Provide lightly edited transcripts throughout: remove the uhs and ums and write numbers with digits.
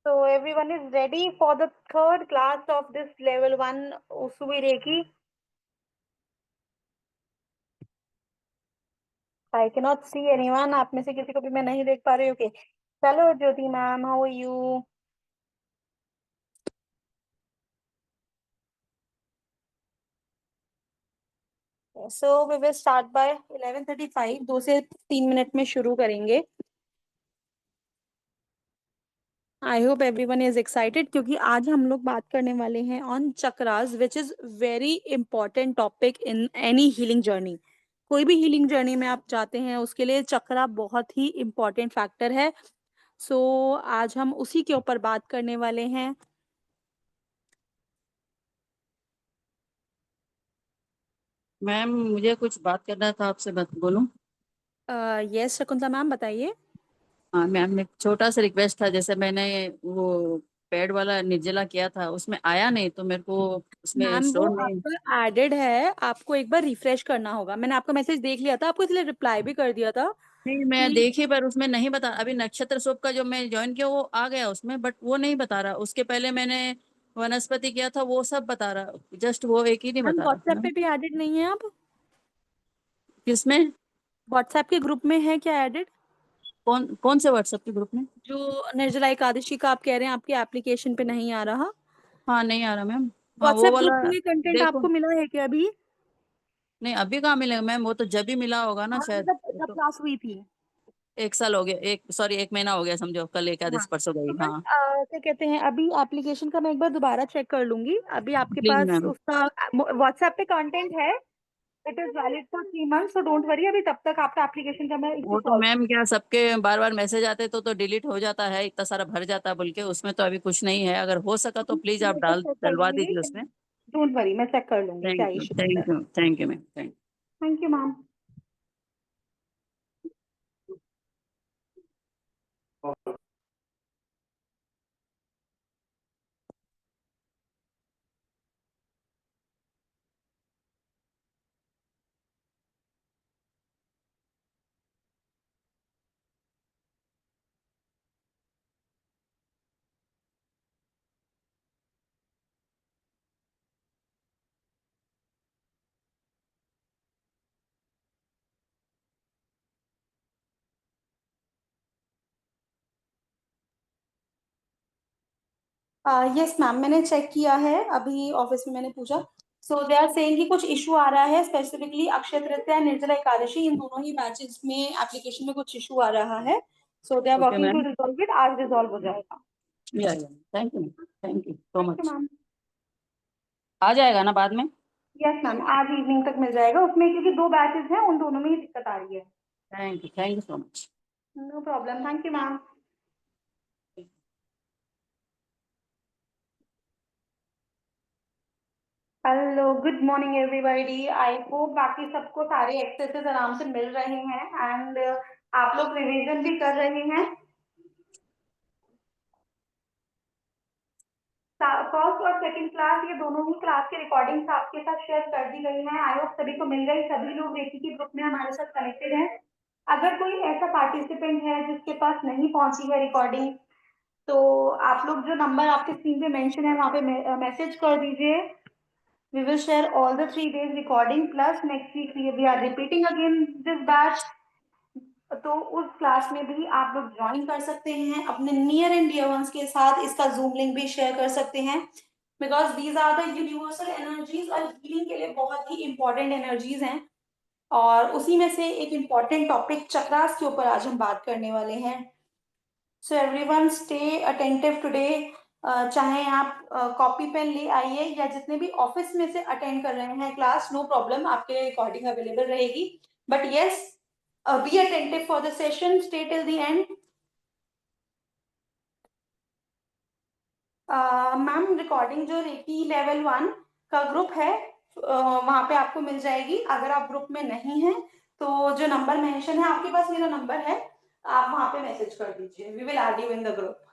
So everyone is ready for the third class of this level 1 Usui Reiki. I cannot see anyone. आप में से किसी को भी मैं नहीं देख पा रही हूँ. Okay. Hello Jyoti ma'am, how are you? So we will start by 11:35. 2 से 3 मिनट में शुरू करेंगे. I hope everyone is excited क्योंकि आज हम लोग बात करने वाले हैं on chakras which is very important topic in any healing journey. कोई भी हीलिंग जर्नी में आप जाते हैं उसके लिए चक्रा बहुत ही इंपॉर्टेंट फैक्टर है. सो आज हम उसी के ऊपर बात करने वाले हैं. मैम मुझे कुछ बात करना था आपसे, बात बोलूं? यस शकुंतला मैम बताइए. हाँ मैम, एक छोटा सा रिक्वेस्ट था. जैसे मैंने वो पेड वाला निर्जला किया था, उसमें आया नहीं तो मेरे को उसमें मैम वो शो नहीं. आपका एडेड है, आपको एक बार रिफ्रेश करना होगा. मैंने आपका मैसेज देख लिया था, आपको इसलिए रिप्लाई भी कर दिया था नहीं, मैं कि देखी पर उसमें नहीं बता. अभी नक्षत्र सोप का जो मैं ज्वाइन किया वो आ गया उसमें, बट वो नहीं बता रहा. उसके पहले मैंने वनस्पति किया था, वो सब बता रहा. जस्ट वो एक ही नहीं मैम बता रहा था व्हाट्सएप पे मैम. भी एडेड नहीं है आप. किसमें? व्हाट्सएप के ग्रुप में है क्या एडेड? कौन कौन से व्हाट्सएप के ग्रुप में? जो निर्जला एकादशी का आप कह रहे हैं आपके एप्लीकेशन पे नहीं आ रहा. हाँ नहीं आ रहा मैम. हाँ वो व्हाट्सएप वाला. ग्रुप में कंटेंट देखो, आपको मिला है क्या अभी? नहीं अभी कहाँ मिलेगा मैम, वो तो जब भी मिला होगा ना हाँ शायद. जब वो जब तो क्लास हुई थी. 1 साल हो गया, एक सॉरी 1 महीना हो गया समझो. कल हाँ एकादश परसों तो गई. मैम हाँ क्या कहते हैं, अभी एप्लीकेशन का मैं एक बार दोबारा चेक कर लूंगी. अभी आपके प्लीज पास मैम. उसका व्हाट्सएप पे कंटेंट है. It is valid for 3 months, so don't worry. अभी तब तक आपका एप्लीकेशन का मैं इशू वो तो सॉल्व. मैम क्या सबके बार बार मैसेज आते तो डिलीट हो जाता है, इतना सारा भर जाता है बोल के. उसमें तो अभी कुछ नहीं है. अगर हो सका तो प्लीज आप मैं तो चेक कर डलवा लूंगी. दीजिए उसमें. डोंट वरी, मैं चेक कर लूंगी क्या थैंक यू इशू है. Thank you thank you ma'am, thank thank you ma'am. Yes ma'am, मैंने चेक किया है अभी ऑफिस में, मैंने पूछा. सो दे आर सेइंग कि कुछ इशू आ रहा है, स्पेसिफिकली अक्षय तृतीया निर्जला एकादशी इन दोनों ही बैचेस में एप्लीकेशन में कुछ इशू आ रहा है. So they are okay working to ma'am. Resolve it. आज रिजॉल्व हो जाएगा. Yeah thank you ma'am, thank you so thank you much. Ma'am. आ जाएगा ना बाद में? यस मैम, आज इवनिंग तक मिल जाएगा उसमें, क्योंकि 2 बैचेस हैं, उन दोनों में ही दिक्कत आ रही है. Thank you so much. No problem. Thank you ma'am. Hello, good morning everybody. I hope बाकी सबको सारे एक्सेसेस आराम से मिल रहे हैं एंड आप लोग रिवीजन भी कर रहे हैं. फर्स्ट और सेकंड क्लास, ये दोनों ही क्लास के रिकॉर्डिंग्स आपके साथ शेयर कर दी गई हैं. आई होप सभी को मिल गई. सभी लोग रेकी के ग्रुप में हमारे साथ कनेक्टेड हैं. अगर कोई ऐसा पार्टिसिपेंट है जिसके पास नहीं पहुंची है रिकॉर्डिंग, तो आप लोग जो नंबर आपके स्क्रीन पे मेंशन है वहाँ पे मैसेज कर दीजिए. We will share all the 3 days recording plus next week we are repeating again this batch. तो उस क्लास में भी आप लोग ज्वाइन कर सकते हैं. अपने नियर एंड डियर वंस के साथ इसका जूम लिंक भी शेयर कर सकते हैं, because these are the universal energies और हीलिंग के लिए बहुत ही इंपॉर्टेंट एनर्जीज हैं. और उसी में से एक इम्पॉर्टेंट टॉपिक चक्रास के ऊपर आज हम बात करने वाले हैं. So everyone stay attentive today. चाहे आप कॉपी पेन ले आइए या जितने भी ऑफिस में से अटेंड कर रहे हैं क्लास, नो प्रॉब्लम, आपके लिए रिकॉर्डिंग अवेलेबल रहेगी. But yes, be attentive for the session. Stay till the end. Ma'am recording जो रेकी लेवल 1 का ग्रुप है वहां पे आपको मिल जाएगी. अगर आप ग्रुप में नहीं हैं तो जो नंबर मेंशन है आपके पास, मेरा नंबर है, आप वहां पे मैसेज कर दीजिए. We will add you in the group.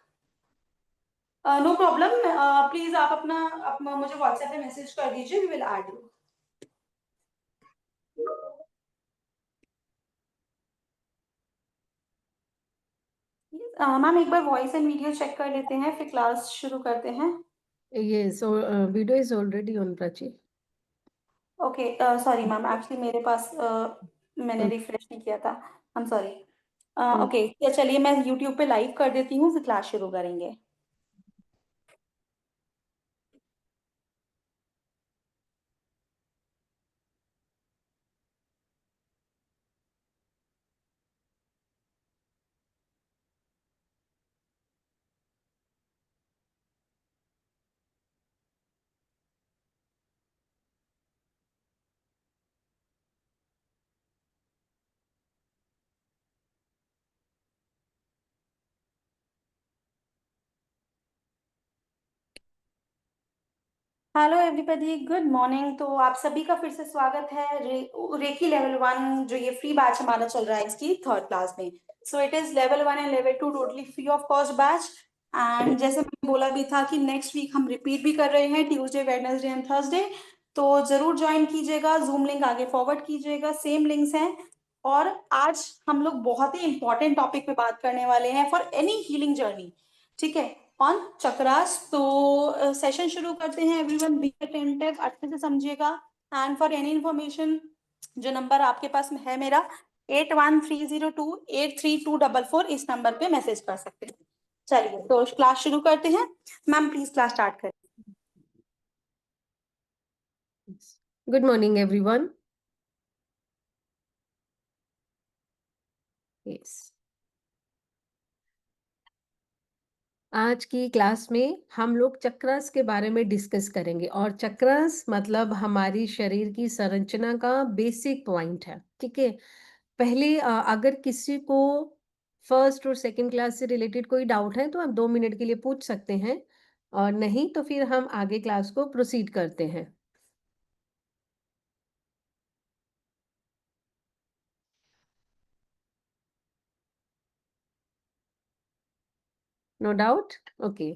No problem. Please आप मुझे व्हाट्सएप पे मैसेज कर दीजिए. We will add you. Ma'am एक बार वॉइस एंड वीडियो चेक कर लेते हैं, फिर क्लास शुरू करते हैं। Yes, so video is already on, Prachi. Okay, sorry ma'am, actually मेरे पास मैंने Okay. रिफ्रेश नहीं किया था। I am sorry. Okay. Okay, तो चलिए मैं यूट्यूब पे लाइव कर देती हूँ, फिर क्लास शुरू करेंगे। Hello everybody, good morning. तो आप सभी का फिर से स्वागत है रेकी लेवल 1, जो ये फ्री बैच हमारा चल रहा है इसकी थर्ड क्लास में। So it is level 1 and level 2 totally free of cost batch. And जैसे मैंने बोला भी था कि नेक्स्ट वीक हम रिपीट भी कर रहे हैं, ट्यूसडे, वेडनेसडे एंड थर्सडे। तो जरूर ज्वाइन कीजिएगा, जूम लिंक आगे फॉरवर्ड कीजिएगा, सेम लिंक्स हैं। और आज हम लोग बहुत ही इंपॉर्टेंट टॉपिक पे बात करने वाले हैं फॉर एनी हीलिंग जर्नी, ठीक है, ऑन चक्रास। तो सेशन शुरू करते हैं। एवरीवन बी अटेंटिव, अच्छे से समझिएगा। एंड फॉर एनी इंफॉर्मेशन, जो नंबर आपके पास में है मेरा 8130283244, इस नंबर पे मैसेज कर सकते हैं। चलिए तो क्लास शुरू करते हैं। मैम प्लीज क्लास स्टार्ट करें। Good morning, everyone. Yes. आज की क्लास में हम लोग चक्रास के बारे में डिस्कस करेंगे, और चक्रास मतलब हमारी शरीर की संरचना का बेसिक पॉइंट है, ठीक है। पहले अगर किसी को फर्स्ट और सेकंड क्लास से रिलेटेड कोई डाउट है तो आप 2 मिनट के लिए पूछ सकते हैं, और नहीं तो फिर हम आगे क्लास को प्रोसीड करते हैं। No doubt? Okay.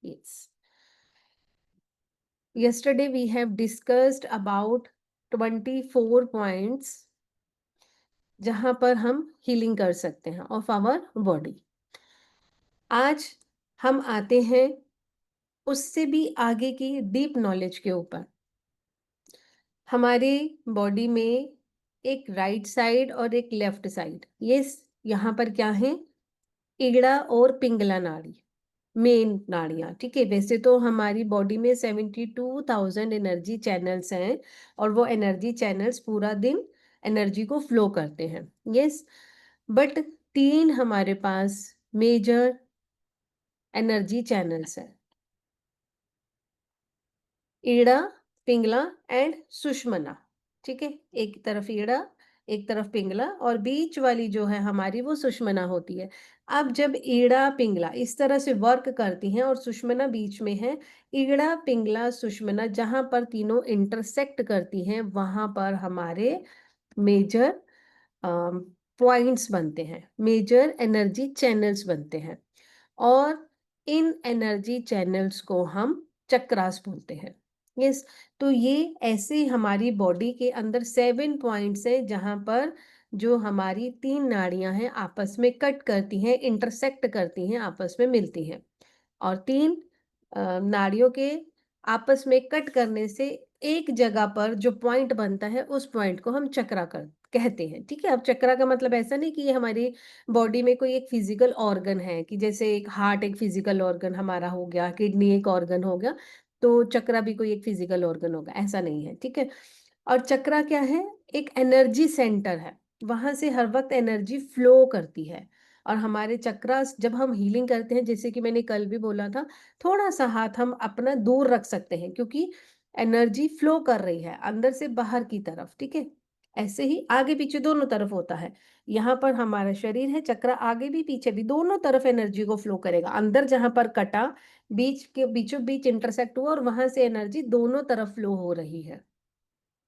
Yes. Yesterday we have discussed about 24 points जहां पर हम हीलिंग कर सकते हैं ऑफ आवर बॉडी। आज हम आते हैं उससे भी आगे की डीप नॉलेज के ऊपर। हमारे बॉडी में एक राइट साइड और एक लेफ्ट साइड, ये यहाँ पर क्या है, ईड़ा और पिंगला नाड़ी, मेन नाड़ियाँ, ठीक है। वैसे तो हमारी बॉडी में 72,000 एनर्जी चैनल्स हैं, और वो एनर्जी चैनल्स पूरा दिन एनर्जी को फ्लो करते हैं, यस। बट 3 हमारे पास मेजर एनर्जी चैनल्स हैं, ईड़ा, पिंगला एंड सुषमना, ठीक है। एक तरफ ईड़ा, एक तरफ पिंगला, और बीच वाली जो है हमारी वो सुषमना होती है। अब जब ईड़ा पिंगला इस तरह से वर्क करती हैं और सुषमना बीच में है, ईड़ा पिंगला सुषमना जहां पर तीनों इंटरसेक्ट करती हैं वहां पर हमारे मेजर पॉइंट्स बनते हैं, मेजर एनर्जी चैनल्स बनते हैं, और इन एनर्जी चैनल्स को हम चक्रास बोलते हैं, यस। तो ये ऐसे हमारी बॉडी के अंदर 7 पॉइंट्स हैं जहां पर जो हमारी 3 नाड़ियां हैं आपस में कट करती हैं, इंटरसेक्ट करती हैं, आपस में मिलती हैं, और 3 नाड़ियों के आपस में कट करने से एक जगह पर जो पॉइंट बनता है उस पॉइंट को हम चक्रा कहते हैं, ठीक है। अब चक्रा का मतलब ऐसा नहीं कि ये हमारी बॉडी में कोई एक फिजिकल ऑर्गन है, कि जैसे एक हार्ट एक फिजिकल ऑर्गन हमारा हो गया, किडनी एक ऑर्गन हो गया, तो चक्रा भी कोई एक फिजिकल ऑर्गन होगा, ऐसा नहीं है, ठीक है। और चक्रा क्या है, एक एनर्जी सेंटर है, वहां से हर वक्त एनर्जी फ्लो करती है। और हमारे चक्रा जब हम हीलिंग करते हैं, जैसे कि मैंने कल भी बोला था, थोड़ा सा हाथ हम अपना दूर रख सकते हैं, क्योंकि एनर्जी फ्लो कर रही है अंदर से बाहर की तरफ, ठीक है। ऐसे ही आगे पीछे दोनों तरफ होता है। यहाँ पर हमारा शरीर है, चक्र आगे भी पीछे भी दोनों तरफ एनर्जी को फ्लो करेगा। अंदर जहां पर कटा, बीच के बीचों बीच इंटरसेक्ट हुआ, और वहां से एनर्जी दोनों तरफ फ्लो हो रही है,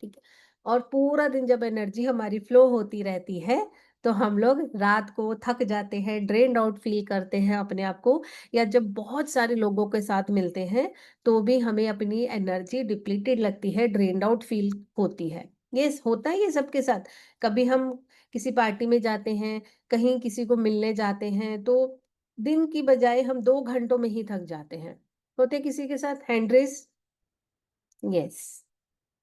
ठीक है। और पूरा दिन जब एनर्जी हमारी फ्लो होती रहती है तो हम लोग रात को थक जाते हैं, ड्रेन्ड आउट फील करते हैं अपने आप को, या जब बहुत सारे लोगों के साथ मिलते हैं तो भी हमें अपनी एनर्जी डिप्लीटेड लगती है, ड्रेन्ड आउट फील होती है। ये होता है ये सबके साथ। कभी हम किसी पार्टी में जाते हैं, कहीं किसी को मिलने जाते हैं, तो दिन की बजाय हम 2 घंटों में ही थक जाते हैं। होते किसी के साथ? Hand raise? Yes,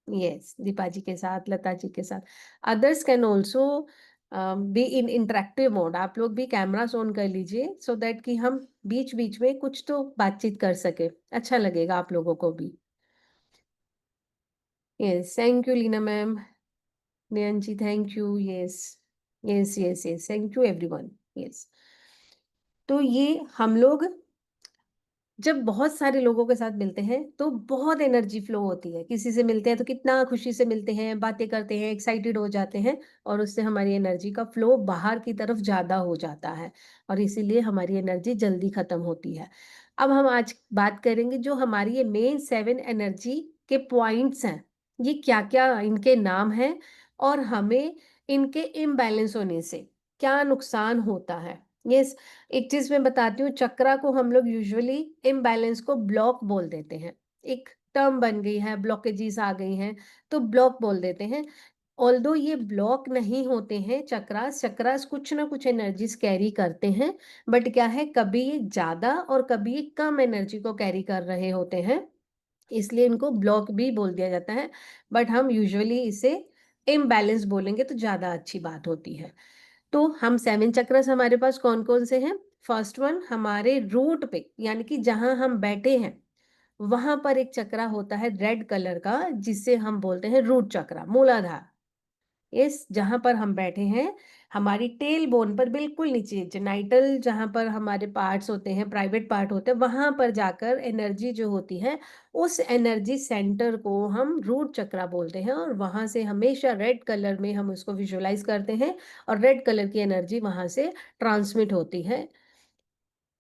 yes, Deepa ji के साथ, लता जी के साथ। Others can also be in interactive mode. आप लोग भी कैमरास ऑन कर लीजिए सो दैट कि हम बीच-बीच में कुछ तो बातचीत कर सकें, अच्छा लगेगा आप लोगों को भी। Yes, thank you Leena ma'am. Nayan ji thank you. Yes, yes, yes, yes, thank you everyone. Yes, तो ये हम लोग जब बहुत सारे लोगों के साथ मिलते हैं तो बहुत एनर्जी फ्लो होती है। किसी से मिलते हैं तो कितना खुशी से मिलते हैं, बातें करते हैं, एक्साइटेड हो जाते हैं और उससे हमारी एनर्जी का फ्लो बाहर की तरफ ज़्यादा हो जाता है और इसीलिए हमारी एनर्जी जल्दी ख़त्म होती है। अब हम आज बात करेंगे जो हमारी ये मेन 7 एनर्जी के पॉइंट्स हैं, ये क्या-क्या इनके नाम हैं और हमें इनके इम्बैलेंस होने से क्या नुकसान होता है। यस, एक चीज़ मैं बताती हूँ, चक्रा को हम लोग यूजुअली इम्बैलेंस को ब्लॉक बोल देते हैं। एक टर्म बन गई है, ब्लॉकेजेस आ गई हैं, तो ब्लॉक बोल देते हैं। ऑल्दो ये ब्लॉक नहीं होते हैं चक्रास, चक्रास कुछ ना कुछ एनर्जीज कैरी करते हैं, बट क्या है कभी ये ज़्यादा और कभी ये कम एनर्जी को कैरी कर रहे होते हैं, इसलिए इनको ब्लॉक भी बोल दिया जाता है। बट हम यूजुअली इसे इम्बैलेंस बोलेंगे तो ज़्यादा अच्छी बात होती है। तो हम 7 चक्रस हमारे पास कौन-कौन से हैं? फर्स्ट वन हमारे रूट पे यानी कि जहाँ हम बैठे हैं, वहाँ पर एक चक्रा होता है रेड कलर का जिसे हम बोलते हैं रूट चक्रा, मूलाधार। यस, जहाँ पर हम बैठे हैं, हमारी टेल बोन पर बिल्कुल नीचे जेनाइटल जहाँ पर हमारे पार्ट्स होते हैं, प्राइवेट पार्ट होते हैं, वहाँ पर जाकर एनर्जी जो होती है, उस एनर्जी सेंटर को हम रूट चक्रा बोलते हैं और वहाँ से हमेशा रेड कलर में हम उसको विजुअलाइज़ करते हैं और रेड कलर की एनर्जी वहाँ से ट्रांसमिट होती है।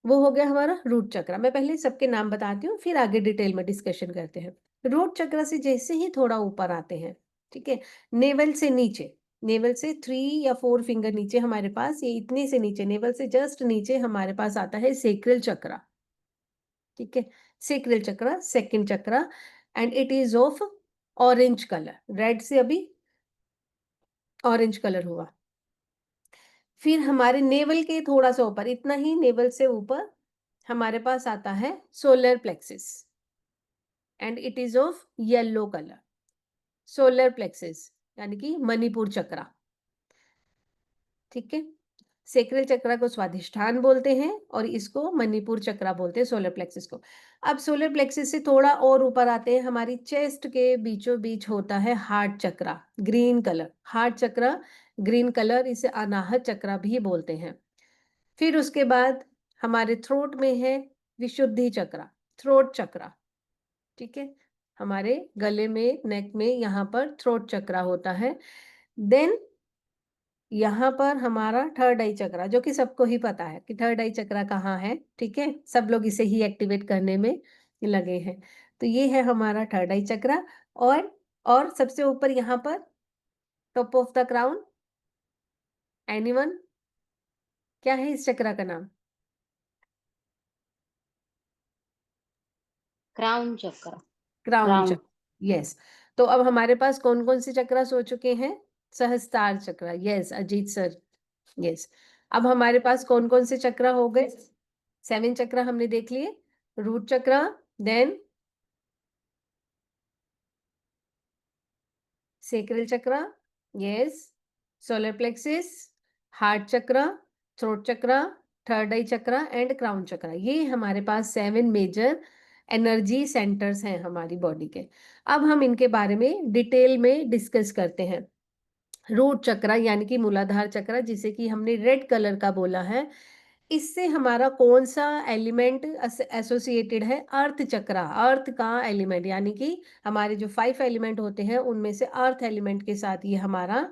वो हो गया हमारा रूट चक्रा। मैं पहले सबके नाम बताती हूँ, फिर आगे डिटेल में डिस्कशन करते हैं। रूट चक्र से जैसे ही थोड़ा ऊपर आते हैं, ठीक है? नेवल से नीचे, नेवल से 3 या 4 फिंगर नीचे हमारे पास ये इतने से नीचे, नेवल से जस्ट नीचे हमारे पास आता है सेक्रल चक्रा, ठीक है? Sacral chakra, second chakra and it is of orange colour. Red से अभी ऑरेंज कलर हुआ। फिर हमारे नेवल के थोड़ा-सा ऊपर, इतना ही नेवल से ऊपर हमारे पास आता है solar plexus and it is of yellow colour. Solar plexus यानी कि मणिपुर चक्रा, ठीक है? सेक्रल चक्रा को स्वाधिष्ठान बोलते हैं और इसको मणिपुर चक्रा बोलते हैं, सोलर प्लेक्सिस को। अब सोलर प्लेक्सिस से थोड़ा और ऊपर आते हैं, हमारी चेस्ट के बीचों बीच होता है हार्ट चक्रा, ग्रीन कलर। हार्ट चक्रा ग्रीन कलर, इसे अनाहत चक्रा भी बोलते हैं। फिर उसके बाद हमारे थ्रोट में है विशुद्धि चक्रा, थ्रोट चक्रा, ठीक है? हमारे गले में, नेक में यहाँ पर थ्रोट चक्रा होता है। देन यहाँ पर हमारा थर्ड आई चक्रा, जो कि सबको ही पता है कि थर्ड आई चक्रा कहाँ है, ठीक है? सब लोग इसे ही एक्टिवेट करने में लगे हैं। तो ये है हमारा थर्ड आई चक्रा और सबसे ऊपर यहाँ पर top of the crown, anyone? क्या है इस चक्रा का नाम? क्राउन चक्र। Crown crown. चक्र, यस। तो अब हमारे पास कौन-कौन से चक्रास हो चुके हैं? सहस्त्रार चक्र, यस अजीत सर, यस। अब हमारे पास कौन-कौन से चक्र हो गए? 7 चक्र हमने देख लिए। रूट चक्र, देन सेक्रल चक्र, यस, सोलर प्लेक्सिस, हार्ट चक्र, थ्रोट चक्र, थर्ड आई चक्र एंड क्राउन चक्र। ये हमारे पास 7 मेजर एनर्जी सेंटर्स हैं हमारी बॉडी के। अब हम इनके बारे में डिटेल में डिस्कस करते हैं। रूट चक्र यानी कि मूलाधार चक्र, जिसे कि हमने रेड कलर का बोला है, इससे हमारा कौन सा एलिमेंट एसोसिएटेड है? अर्थ चक्र, अर्थ का एलिमेंट यानी कि हमारे जो 5 एलिमेंट होते हैं उनमें से अर्थ एलिमेंट के साथ ये हमारा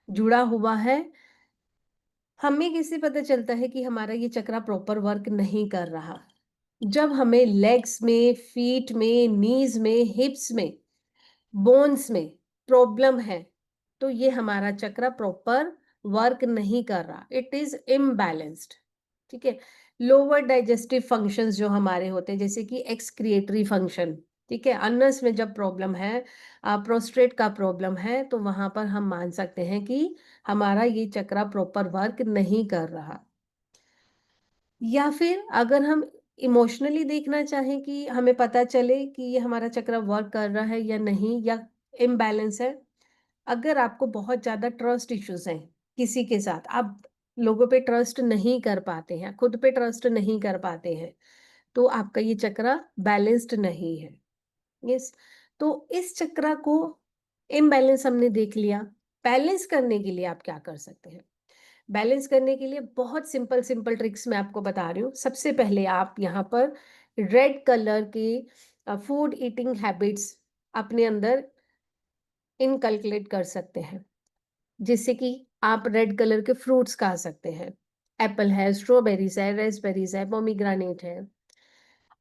जुड़ा हुआ है। हमें कैसे पता चलता है कि हमारा ये चक्र प्रॉपर वर्क नहीं कर रहा? जब हमें लेग्स में, फीट में, नीज में, हिप्स में, बोन्स में प्रॉब्लम है, तो ये हमारा चक्र प्रॉपर वर्क नहीं कर रहा, इट इज इम्बैलेंस्ड, ठीक है? लोअर डाइजेस्टिव फंक्शंस जो हमारे होते हैं, जैसे कि एक्सक्रिएटरी फंक्शन, ठीक है, अनस में जब प्रॉब्लम है, प्रोस्टेट का प्रॉब्लम है, तो वहां पर हम मान सकते हैं कि हमारा ये चक्रा प्रॉपर वर्क नहीं कर रहा। या फिर अगर हम इमोशनली देखना चाहें कि हमें पता चले कि ये हमारा चक्र वर्क कर रहा है या नहीं, या इम्बैलेंस है। अगर आपको बहुत ज़्यादा ट्रस्ट इश्यूज हैं किसी के साथ, आप लोगों पे ट्रस्ट नहीं कर पाते हैं, खुद पे ट्रस्ट नहीं कर पाते हैं, तो आपका ये चक्र बैलेंस्ड नहीं है। यस, तो इस चक्र को इम्बैलेंस हमने देख लिया। बैलेंस करने के लिए आप क्या कर सकते हैं? बैलेंस करने के लिए बहुत सिंपल सिंपल ट्रिक्स मैं आपको बता रही हूँ। सबसे पहले आप यहाँ पर रेड कलर के फूड ईटिंग हैबिट्स अपने अंदर इनकलकुलेट कर सकते हैं, जिससे कि आप रेड कलर के फ्रूट्स खा सकते हैं। एप्पल है, स्ट्रॉबेरीज है, रेस्पबेरीज है, पोमीग्रानेट है।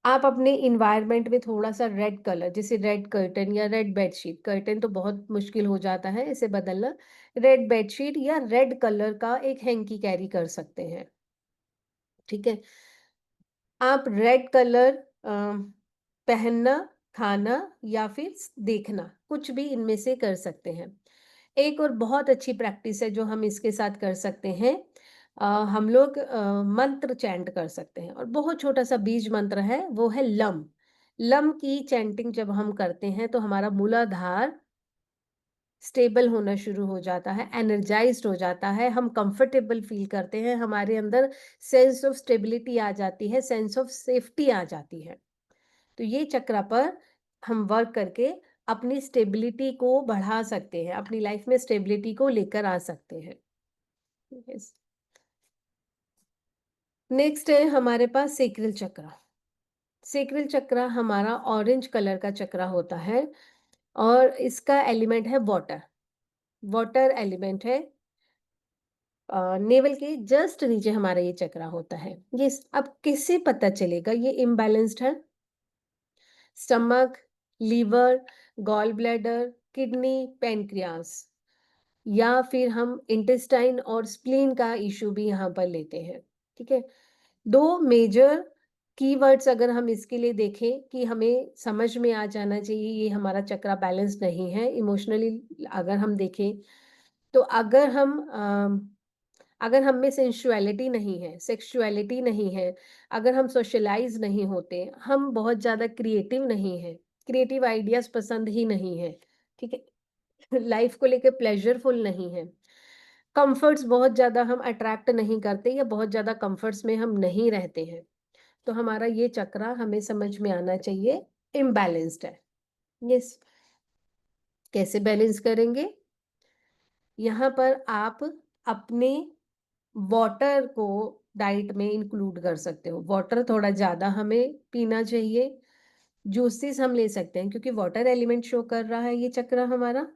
आप अपने इन्वायरमेंट में थोड़ा-सा रेड कलर, जैसे रेड कर्टन या रेड बेडशीट, कर्टन तो बहुत मुश्किल हो जाता है इसे बदलना। रेड बेडशीट या रेड कलर का एक हैंकी कैरी कर सकते हैं, ठीक है? आप रेड कलर पहनना, खाना या फिर देखना, कुछ भी इनमें से कर सकते हैं। एक और बहुत अच्छी प्रैक्टिस है जो हम इसके साथ कर सकते हैं। हम लोग मंत्र चैंट कर सकते हैं, और बहुत छोटा सा बीज मंत्र है, वो है लम। लम की चैंटिंग जब हम करते हैं तो हमारा मूलाधार स्टेबल होना शुरू हो जाता है, एनर्जाइज्ड हो जाता है, हम कंफर्टेबल फील करते हैं, हमारे अंदर सेंस ऑफ स्टेबिलिटी आ जाती है, सेंस ऑफ सेफ्टी आ जाती है। तो ये चक्र पर हम वर्क करके अपनी स्टेबिलिटी को बढ़ा सकते हैं, अपनी लाइफ में स्टेबिलिटी को लेकर आ सकते हैं। यस। नेक्स्ट है हमारे पास सेक्रल चक्र। सेक्रल चक्र हमारा ऑरेंज कलर का चक्र होता है, और इसका एलिमेंट है वाटर। वाटर एलिमेंट है। नेवल के जस्ट नीचे हमारा ये चक्र होता है। यस, अब कैसे पता चलेगा ये इम्बैलेंस्ड है? Stomach, liver, gall bladder, kidney, pancreas, या फिर हम इंटेस्टाइन और स्प्लीन का इशू भी यहाँ पर लेते हैं, ठीक है? दो मेजर कीवर्ड्स अगर हम इसके लिए देखें कि हमें समझ में आ जाना चाहिए ये हमारा चक्र बैलेंस नहीं है इमोशनली। अगर हम देखें तो अगर हम में सेंसुअलिटी नहीं है, सेक्सुअलिटी नहीं है, अगर हम सोशलाइज नहीं होते, हम बहुत ज़्यादा क्रिएटिव नहीं है, क्रिएटिव आइडियाज़ पसंद ही नहीं है, ठीक है? लाइफ को लेके प्लेजरफुल नहीं है, कंफर्ट्स बहुत ज़्यादा हम अट्रैक्ट नहीं करते, या बहुत ज़्यादा कंफर्ट्स में हम नहीं रहते हैं, तो हमारा ये चक्र हमें समझ में आना चाहिए इम्बैलेंस्ड है। यस, कैसे बैलेंस करेंगे? यहाँ पर आप अपने वाटर को डाइट में इंक्लूड कर सकते हो। वाटर थोड़ा ज़्यादा हमें पीना चाहिए। जूसेस हम ले सकते हैं, क्योंकि वाटर एलिमेंट शो कर रहा है ये चक्र हमारा,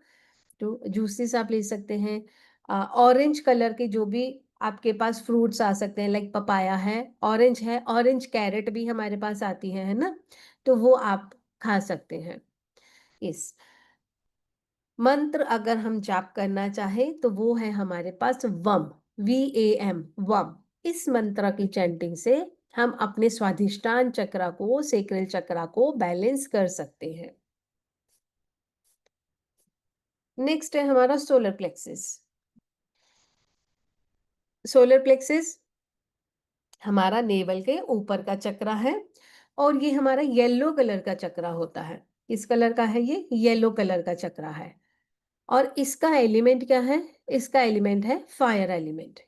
तो जूसेस आप ले सकते हैं। ऑरेंज कलर के जो भी आपके पास फ्रूट्स आ सकते हैं, लाइक पपाया है, ऑरेंज कैरेट भी हमारे पास आती है ना? तो वो आप खा सकते हैं। इस मंत्र अगर हम जाप करना चाहें तो वो है हमारे पास वम, VAM, वम। इस मंत्र की चैंटिंग से हम अपने स्वाधिष्ठान चक्र को, सेक्रल चक्र को बैलेंस कर सकते हैं। नेक्स्ट है हमारा सोलर प्लेक्सिस। सोलर प्लेक्सिस हमारा नेवल के ऊपर का चक्र है, और ये हमारा येलो कलर का चक्र होता है। किस कलर का है ये? येलो कलर का चक्र है। और इसका एलिमेंट क्या है? इसका एलिमेंट है फायर एलिमेंट।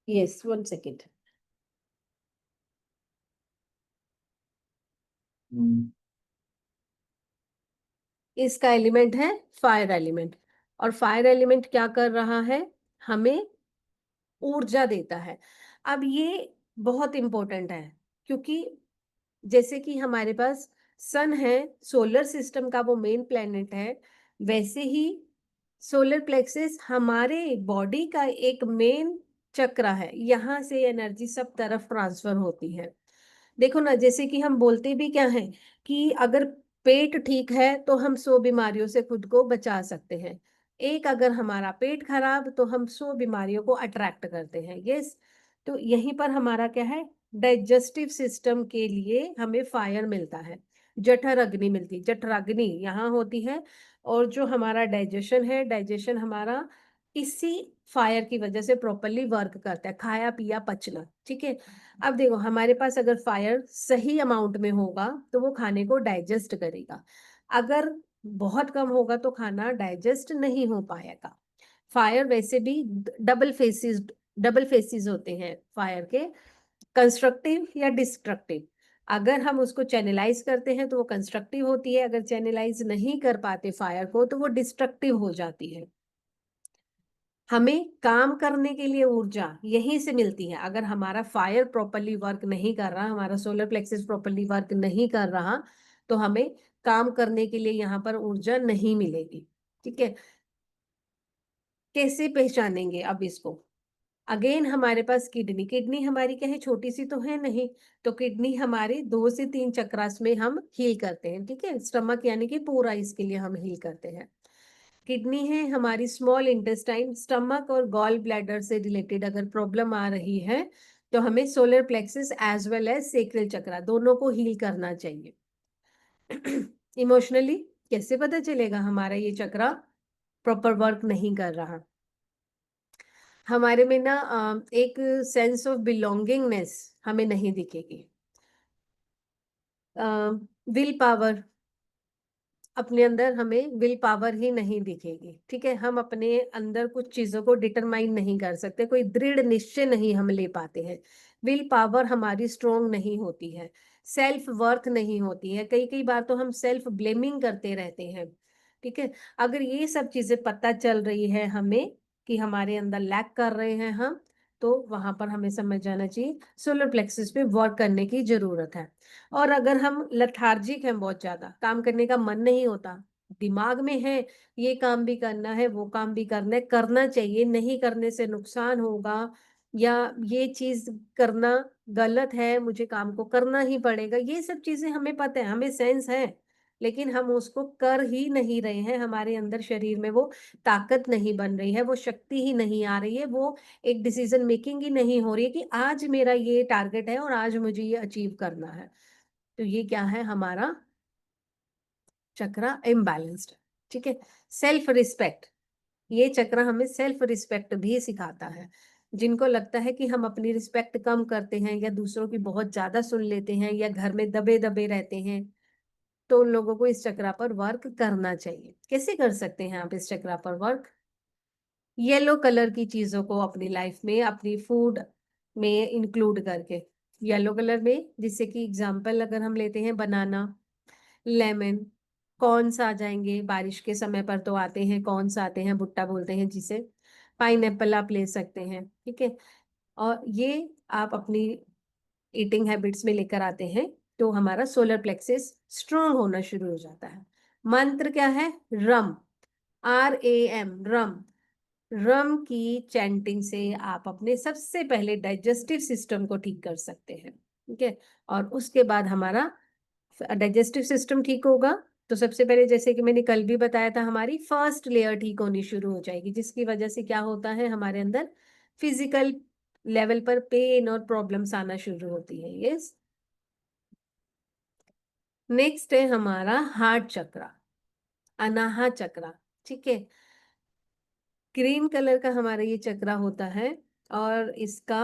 Yes, 1 second. इसका एलिमेंट है फायर एलिमेंट, और फायर एलिमेंट क्या कर रहा है? हमें ऊर्जा देता है। अब ये बहुत इंपॉर्टेंट है, क्योंकि जैसे कि हमारे पास सन है, सोलर सिस्टम का वो मेन प्लेनेट है, वैसे ही सोलर प्लेक्सस हमारे बॉडी का एक मेन चक्र है। यहाँ से एनर्जी सब तरफ ट्रांसफर होती है। देखो ना, जैसे कि हम बोलते भी क्या है कि अगर पेट ठीक है तो हम 100 बीमारियों से खुद को बचा सकते हैं। एक अगर हमारा पेट खराब तो हम 100 बीमारियों को अट्रैक्ट करते हैं। यस, तो यहीं पर हमारा क्या है? डाइजेस्टिव सिस्टम के लिए हमें फायर मिलता है। जठर अग्नि मिलती है, जठराग्नि यहाँ होती है। और जो हमारा डाइजेशन है, डाइजेशन हमारा इसी फायर की वजह से प्रॉपरली वर्क करता है, खाया पिया पचना, ठीक है। अब देखो हमारे पास अगर फायर सही अमाउंट में होगा तो वो खाने को डाइजेस्ट करेगा, अगर बहुत कम होगा तो खाना डाइजेस्ट नहीं हो पाएगा। फायर वैसे भी डबल फेसिस होते हैं फायर के, कंस्ट्रक्टिव या डिस्ट्रक्टिव। अगर हम उसको चैनलाइज करते हैं तो वो कंस्ट्रक्टिव होती है, अगर चैनलाइज नहीं कर पाते फायर को तो वो डिस्ट्रक्टिव हो जाती है। हमें काम करने के लिए ऊर्जा यहीं से मिलती है। अगर हमारा फायर प्रॉपरली वर्क नहीं कर रहा, हमारा सोलर प्लेक्सस प्रॉपरली वर्क नहीं कर रहा, तो हमें काम करने के लिए यहाँ पर ऊर्जा नहीं मिलेगी, ठीक है। कैसे पहचानेंगे अब इसको? अगेन हमारे पास किडनी, किडनी हमारी क्या है, छोटी सी तो है नहीं, तो किडनी हमारे 2 से 3 चक्रास में हम हील करते हैं, ठीक है। स्टमक यानी कि पूरा, इसके लिए हम हील करते हैं। किडनी है हमारी स्मॉल इंटेस्टाइन, स्टमक और गॉल ब्लैडर से रिलेटेड अगर प्रॉब्लम आ रही है तो हमें solar plexus as well as sacral chakra दोनों को हील करना चाहिए। इमोशनली कैसे पता चलेगा हमारा ये चक्रा प्रॉपर वर्क नहीं कर रहा? हमारे में ना एक सेंस ऑफ बिलोंगिंगनेस हमें नहीं दिखेगी। विल पावर, अपने अंदर हमें विल पावर ही नहीं दिखेगी, ठीक है। हम अपने अंदर कुछ चीजों को डिटरमाइन नहीं कर सकते, कोई दृढ़ निश्चय नहीं हम ले पाते हैं। विल पावर हमारी स्ट्रोंग नहीं होती है, सेल्फ वर्थ नहीं होती है, कई कई बार तो हम सेल्फ ब्लेमिंग करते रहते हैं, ठीक है। अगर ये सब चीजें पता चल रही है हमें कि हमारे अंदर लैक कर रहे हैं हम, तो वहां पर हमें समझ जाना चाहिए सोलर प्लेक्सस पे वर्क करने की जरूरत है। और अगर हम लथार्जिक हैं, बहुत ज्यादा काम करने का मन नहीं होता, दिमाग में है ये काम भी करना है वो काम भी करना है, करना चाहिए, नहीं करने से नुकसान होगा, या ये चीज करना गलत है, मुझे काम को करना ही पड़ेगा, ये सब चीजें हमें पता है, हमें सेंस है, लेकिन हम उसको कर ही नहीं रहे हैं। हमारे अंदर शरीर में वो ताकत नहीं बन रही है, वो शक्ति ही नहीं आ रही है, वो एक डिसीजन मेकिंग ही नहीं हो रही है कि आज मेरा ये टारगेट है और आज मुझे ये अचीव करना है। तो ये क्या है, हमारा चक्रा इम्बैलेंस्ड, ठीक है। सेल्फ रिस्पेक्ट, ये चक्र हमें सेल्फ रिस्पेक्ट भी सिखाता है। जिनको लगता है कि हम अपनी रिस्पेक्ट कम करते हैं या दूसरों की बहुत ज्यादा सुन लेते हैं या घर में दबे दबे रहते हैं, तो उन लोगों को इस चक्रा पर वर्क करना चाहिए। कैसे कर सकते हैं आप इस चक्रा पर वर्क? येलो कलर की चीजों को अपनी लाइफ में, अपनी फूड में इंक्लूड करके, येलो कलर में, जिससे कि एग्जांपल अगर हम लेते हैं बनाना, लेमन, कॉर्न्स आ जाएंगे, बारिश के समय पर तो आते हैं कॉर्न्स, आते हैं भुट्टा बोलते हैं जिसे, पाइनएप्पल आप ले सकते हैं, ठीक है। और ये आप अपनी ईटिंग हैबिट्स में लेकर आते हैं तो हमारा सोलर प्लेक्सस स्ट्रोंग होना शुरू हो जाता है। मंत्र क्या है? रम, RAM, रम। रम की चैंटिंग से आप अपने सबसे पहले डाइजेस्टिव सिस्टम को ठीक कर सकते हैं, ठीक है। और उसके बाद हमारा डाइजेस्टिव सिस्टम ठीक होगा तो सबसे पहले, जैसे कि मैंने कल भी बताया था, हमारी फर्स्ट लेयर ठीक होनी शुरू हो जाएगी, जिसकी वजह से क्या होता है, हमारे अंदर फिजिकल लेवल पर पेन और प्रॉब्लम्स आना शुरू होती है। यस, नेक्स्ट है हमारा हार्ट चक्रा, अनाहत चक्रा, ठीक है। ग्रीन कलर का हमारा ये चक्रा होता है और इसका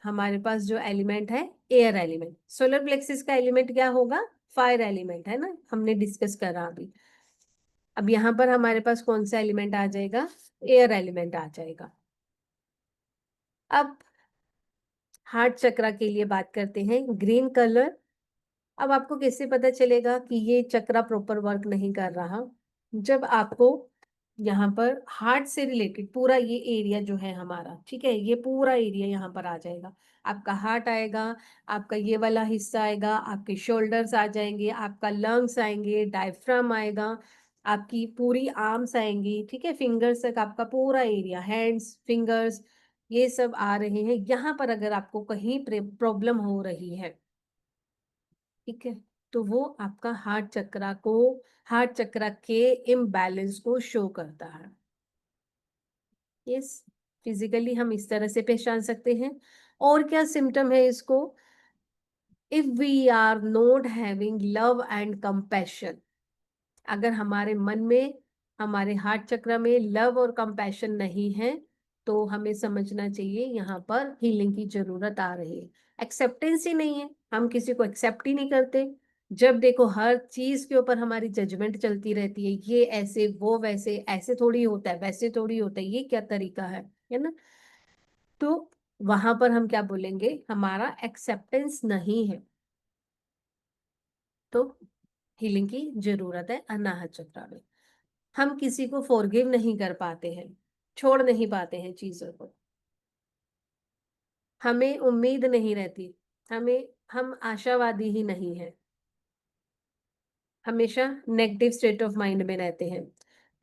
हमारे पास जो एलिमेंट है, एयर एलिमेंट। सोलर प्लेक्सस का एलिमेंट क्या होगा? फायर एलिमेंट है ना, हमने डिस्कस करा अभी। अब यहाँ पर हमारे पास कौन सा एलिमेंट आ जाएगा? एयर एलिमेंट आ जाएगा। अब हार्ट चक्रा के लिए बात करते हैं, ग्रीन कलर। अब आपको कैसे पता चलेगा कि ये चक्रा प्रॉपर वर्क नहीं कर रहा? जब आपको यहाँ पर हार्ट से रिलेटेड पूरा ये एरिया जो है हमारा, ठीक है, ये पूरा एरिया यहाँ पर आ जाएगा, आपका हार्ट आएगा, आपका ये वाला हिस्सा आएगा, आपके शोल्डर्स आ जाएंगे, आपका लंग्स आएंगे, डायफ्राम आएगा, आपकी पूरी आर्म्स आएंगी, ठीक है, फिंगर्स तक आपका पूरा एरिया, हैंड्स, फिंगर्स, ये सब आ रहे हैं। यहाँ पर अगर आपको कहीं प्रॉब्लम हो रही है, ठीक है, तो वो आपका हार्ट चक्रा के इम्बैलेंस को शो करता है। यस, फिजिकली हम इस तरह से पहचान सकते हैं। और क्या सिम्टम है इसको? If we are not having love and compassion, अगर हमारे मन में, हमारे हार्ट चक्र में लव और कंपैशन नहीं है, तो हमें समझना चाहिए यहाँ पर हीलिंग की जरूरत आ रही है। एक्सेप्टेंस ही नहीं है, हम किसी को एक्सेप्ट ही नहीं करते। जब देखो हर चीज के ऊपर हमारी जजमेंट चलती रहती है, ये ऐसे वो वैसे, ऐसे थोड़ी होता है, वैसे थोड़ी होता है, ये क्या तरीका है ना। तो वहां पर हम क्या बोलेंगे, हमारा एक्सेप्टेंस नहीं है, तो हीलिंग की जरूरत है अनाहत चक्र में। हम किसी को फॉरगिव नहीं कर पाते हैं, छोड़ नहीं पाते हैं चीजों को, हमें उम्मीद नहीं रहती, हम आशावादी ही नहीं है, हमेशा नेगेटिव स्टेट ऑफ माइंड में रहते हैं।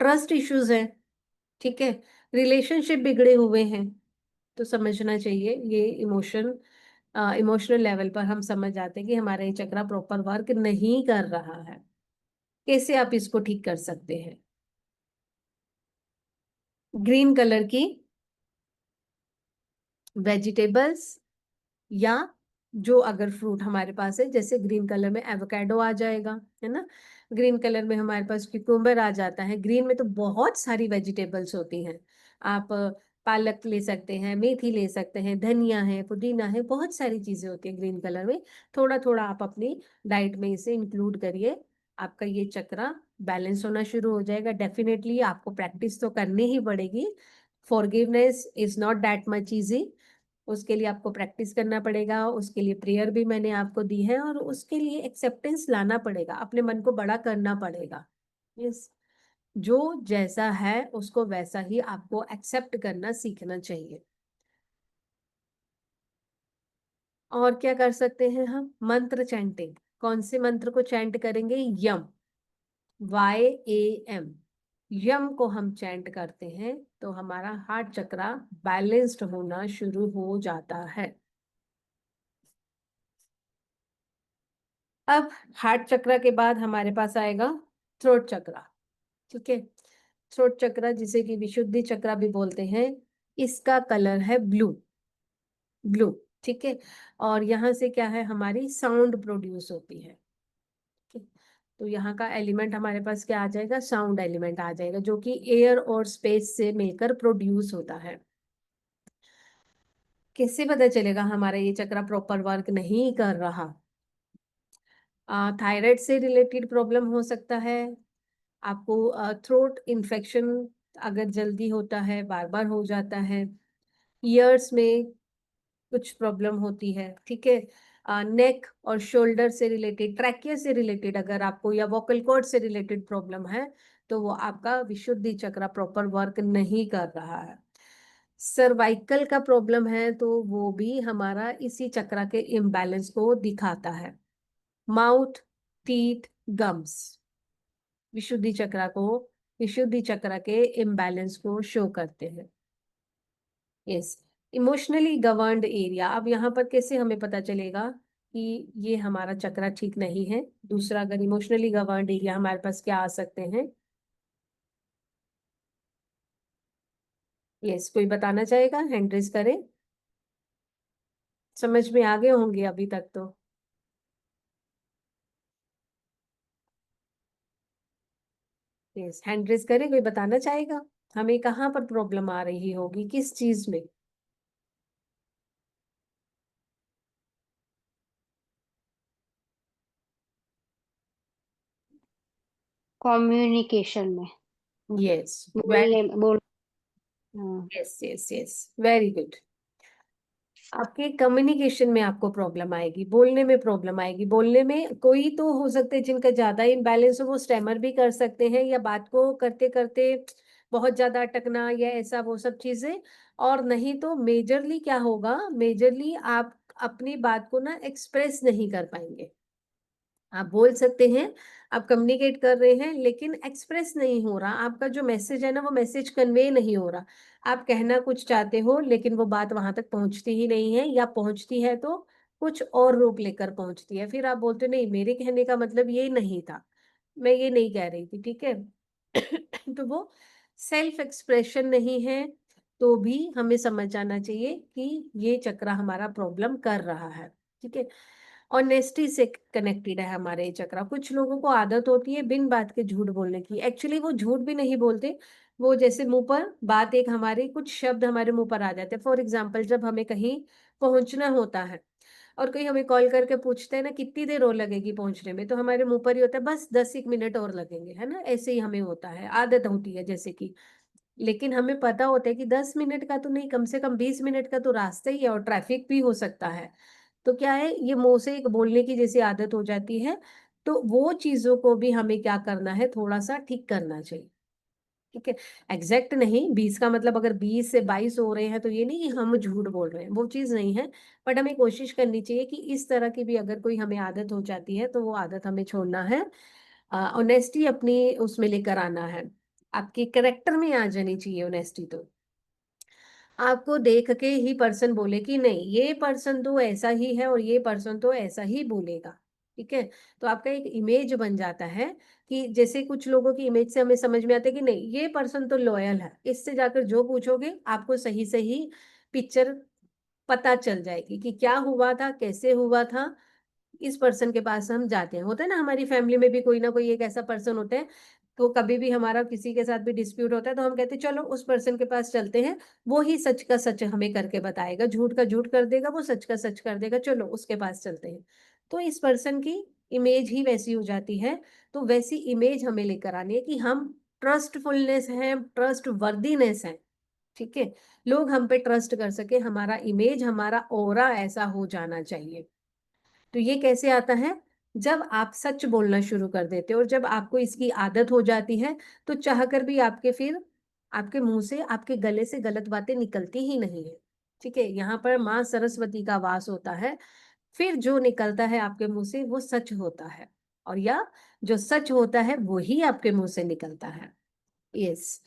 ट्रस्ट इश्यूज हैं, ठीक है, रिलेशनशिप बिगड़े हुए हैं, तो समझना चाहिए ये इमोशनल लेवल पर हम समझ जाते हैं कि हमारा ये चक्र प्रॉपर वर्क नहीं कर रहा है। कैसे आप इसको ठीक कर सकते हैं? ग्रीन कलर की वेजिटेबल्स, या जो अगर फ्रूट हमारे पास है, जैसे ग्रीन कलर में एवोकेडो आ जाएगा, है ना, ग्रीन कलर में हमारे पास क्यूकम्बर आ जाता है। ग्रीन में तो बहुत सारी वेजिटेबल्स होती हैं, आप पालक ले सकते हैं, मेथी ले सकते हैं, धनिया है, पुदीना है, बहुत सारी चीजें होती हैं ग्रीन कलर में। थोड़ा थोड़ा आप अपनी डाइट में इसे इंक्लूड करिए, आपका ये चक्रा बैलेंस होना शुरू हो जाएगा। डेफिनेटली आपको प्रैक्टिस तो करनी ही पड़ेगी, forgiveness is not that much easy, उसके लिए आपको प्रैक्टिस करना पड़ेगा, उसके लिए प्रेयर भी मैंने आपको दी है, और उसके लिए एक्सेप्टेंस लाना पड़ेगा, अपने मन को बड़ा करना पड़ेगा। यस, जो जैसा है उसको वैसा ही आपको एक्सेप्ट करना सीखना चाहिए। और क्या कर सकते हैं हम? मंत्र चैंटिंग। कौन से मंत्र को चैंट करेंगे? यम, YAM, यम को हम चैंट करते हैं तो हमारा हार्ट चक्रा बैलेंस्ड होना शुरू हो जाता है। अब हार्ट चक्र के बाद हमारे पास आएगा थ्रोट चक्र, ठीक है। थ्रोट चक्र, जिसे कि विशुद्धि चक्र भी बोलते हैं, इसका कलर है ब्लू, ब्लू, ठीक है। और यहाँ से क्या है, हमारी साउंड प्रोड्यूस होती है, ठीक है? तो यहाँ का एलिमेंट हमारे पास क्या आ जाएगा? साउंड एलिमेंट आ जाएगा, जो कि एयर और स्पेस से मिलकर प्रोड्यूस होता है। कैसे पता चलेगा हमारा ये चक्र प्रॉपर वर्क नहीं कर रहा? थायराइड से रिलेटेड प्रॉब्लम हो सकता है आपको, थ्रोट इन्फेक्शन अगर जल्दी होता है, बार बार हो जाता है, ईयर्स में कुछ प्रॉब्लम होती है, ठीक है, नेक और शोल्डर से रिलेटेड, ट्रैकिया से रिलेटेड अगर आपको, या वोकल कॉर्ड से रिलेटेड प्रॉब्लम है, तो वो आपका विशुद्धि चक्र प्रॉपर वर्क नहीं कर रहा है। सर्वाइकल का प्रॉब्लम है तो वो भी हमारा इसी चक्र के इम्बैलेंस को दिखाता है। माउथ, टीथ, गम्स विशुद्धि चक्र के इम्बैलेंस को शो करते हैं। Yes, emotionally governed area. अब यहाँ पर कैसे हमें पता चलेगा कि ये हमारा चक्र ठीक नहीं है? दूसरा, अगर इमोशनली गवर्न्ड एरिया हमारे पास क्या आ सकते हैं? यस, कोई बताना चाहेगा? हैंड रेज करें। समझ में आ गए होंगे अभी तक तो। यस, हैंड रेज करें, कोई बताना चाहेगा हमें कहाँ पर प्रॉब्लम आ रही होगी, किस चीज में? कम्युनिकेशन में, यस, बोलने बोल हाँ। Yes yes yes, very good. आपके कम्युनिकेशन में आपको प्रॉब्लम आएगी, बोलने में प्रॉब्लम आएगी। बोलने में कोई तो हो सकते हैं जिनका ज्यादा इम्बैलेंस हो, वो स्टैमर भी कर सकते हैं, या बात को करते करते बहुत ज्यादा अटकना या ऐसा, वो सब चीजें। और नहीं तो मेजरली क्या होगा, मेजरली आप अपनी बात को ना एक्सप्रेस नहीं कर पाएंगे। आप बोल सकते हैं, आप कम्युनिकेट कर रहे हैं, लेकिन एक्सप्रेस नहीं हो रहा, आपका जो मैसेज है ना, वो मैसेज कन्वे नहीं हो रहा। आप कहना कुछ चाहते हो, लेकिन वो बात वहां तक पहुंचती ही नहीं है, या पहुंचती है तो कुछ और रूप लेकर पहुंचती है। फिर आप बोलते हो, नहीं, मेरे कहने का मतलब ये नहीं था, मैं ये नहीं कह रही थी, ठीक है। तो वो सेल्फ एक्सप्रेशन नहीं है, तो भी हमें समझ जाना चाहिए कि ये चक्र हमारा प्रॉब्लम कर रहा है, ठीक है। ऑनेस्टी से कनेक्टेड है हमारे ये चक्रा। कुछ लोगों को आदत होती है बिन बात के झूठ बोलने की, एक्चुअली वो झूठ भी नहीं बोलते, वो जैसे मुंह पर बात, एक हमारे कुछ शब्द हमारे मुंह पर आ जाते हैं। फॉर एग्जाम्पल, जब हमें कहीं पहुंचना होता है और कोई हमें कॉल करके पूछते हैं ना कितनी देर और लगेगी पहुंचने में, तो हमारे मुंह पर ही होता है बस 10 एक मिनट और लगेंगे, है ना, ऐसे ही हमें होता है, आदत होती है जैसे कि। लेकिन हमें पता होता है कि 10 मिनट का तो नहीं, कम से कम 20 मिनट का तो रास्ता ही है और ट्रैफिक भी हो सकता है। तो क्या है, ये मुंह से एक बोलने की जैसी आदत हो जाती है। तो वो चीजों को भी हमें क्या करना है, थोड़ा सा ठीक करना चाहिए। ठीक है, एग्जैक्ट नहीं, 20 का मतलब अगर 20 से 22 हो रहे हैं तो ये नहीं कि हम झूठ बोल रहे हैं, वो चीज नहीं है। बट हमें कोशिश करनी चाहिए कि इस तरह की भी अगर कोई हमें आदत हो जाती है तो वो आदत हमें छोड़ना है। ऑनेस्टी अपनी उसमें लेकर आना है, आपके करेक्टर में आ जानी चाहिए ऑनेस्टी। तो आपको देख के ही पर्सन बोले कि नहीं ये पर्सन तो ऐसा ही है और ये पर्सन तो ऐसा ही बोलेगा। ठीक है, तो आपका एक इमेज बन जाता है कि जैसे कुछ लोगों की इमेज से हमें समझ में आता है कि नहीं ये पर्सन तो लॉयल है, इससे जाकर जो पूछोगे आपको सही सही पिक्चर पता चल जाएगी कि क्या हुआ था, कैसे हुआ था। इस पर्सन के पास हम जाते हैं, होता है ना, हमारी फैमिली में भी कोई ना कोई एक ऐसा पर्सन होता है। तो कभी भी हमारा किसी के साथ भी डिस्प्यूट होता है तो हम कहते हैं चलो उस पर्सन के पास चलते हैं, वो ही सच का सच हमें करके बताएगा, झूठ का झूठ कर देगा, वो सच का सच कर देगा, चलो उसके पास चलते हैं। तो इस पर्सन की इमेज ही वैसी हो जाती है। तो वैसी इमेज हमें लेकर आनी है कि हम ट्रस्टफुलनेस है, ट्रस्ट वर्दीनेस है। ठीक है, लोग हम पे ट्रस्ट कर सके, हमारा इमेज, हमारा ऑरा ऐसा हो जाना चाहिए। तो ये कैसे आता है, जब आप सच बोलना शुरू कर देते हो और जब आपको इसकी आदत हो जाती है तो चाहकर भी आपके फिर आपके मुंह से, आपके गले से गलत बातें निकलती ही नहीं है। ठीक है, यहाँ पर माँ सरस्वती का वास होता है। फिर जो निकलता है आपके मुंह से वो सच होता है, और या जो सच होता है वो ही आपके मुंह से निकलता है। यस,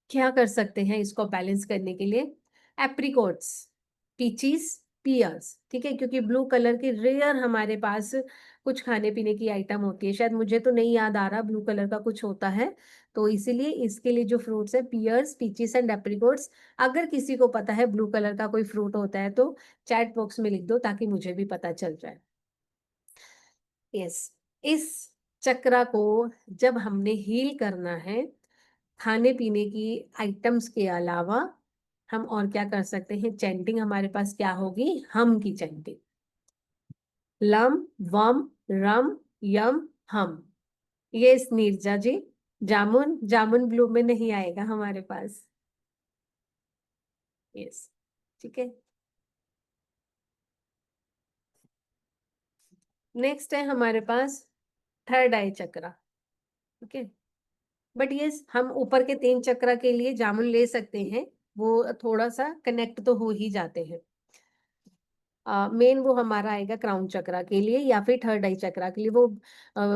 क्या कर सकते हैं इसको बैलेंस करने के लिए, एप्रिकॉट्स, पीचीज, पियर्स। ठीक है, क्योंकि ब्लू कलर की रेयर हमारे पास कुछ खाने पीने की आइटम होती है, शायद मुझे तो नहीं याद आ रहा ब्लू कलर का कुछ होता है। तो इसीलिए इसके लिए जो फ्रूट्स है पियर्स, पीचीज एंड एप्रिकॉट्स। अगर किसी को पता है ब्लू कलर का कोई फ्रूट होता है तो चैट बॉक्स में लिख दो ताकि मुझे भी पता चल जाए। यस, इस चक्रा को जब हमने हील करना है, खाने पीने की आइटम्स के अलावा हम और क्या कर सकते हैं, चैंटिंग हमारे पास क्या होगी, हम की चैंटिंग, लम वम रम यम हम। ये नीरजा जी, जामुन, जामुन ब्लू में नहीं आएगा हमारे पास। यस, ठीक है। नेक्स्ट है हमारे पास थर्ड आई चक्रा। ठीक है, बट यस हम ऊपर के 3 चक्रा के लिए जामुन ले सकते हैं, वो थोड़ा सा कनेक्ट तो हो ही जाते हैं। मेन वो हमारा आएगा क्राउन चक्रा के लिए या फिर थर्ड आई चक्रा के लिए। वो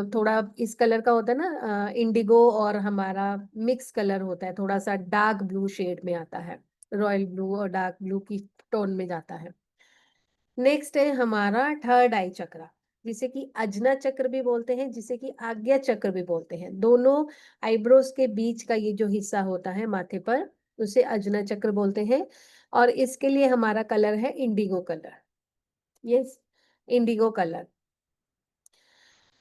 थोड़ा इस कलर का होता है ना, इंडिगो और हमारा मिक्स कलर होता है, थोड़ा सा डार्क ब्लू शेड में आता है, रॉयल ब्लू और डार्क ब्लू की टोन में जाता है। नेक्स्ट है हमारा थर्ड आई चक्रा, जिसे कि अजना चक्र भी बोलते हैं, जिसे कि आज्ञा चक्र भी बोलते हैं। दोनों आईब्रोज के बीच का ये जो हिस्सा होता है माथे पर, उसे अजना चक्र बोलते हैं। और इसके लिए हमारा कलर है Indigo colour. Yes, Indigo colour.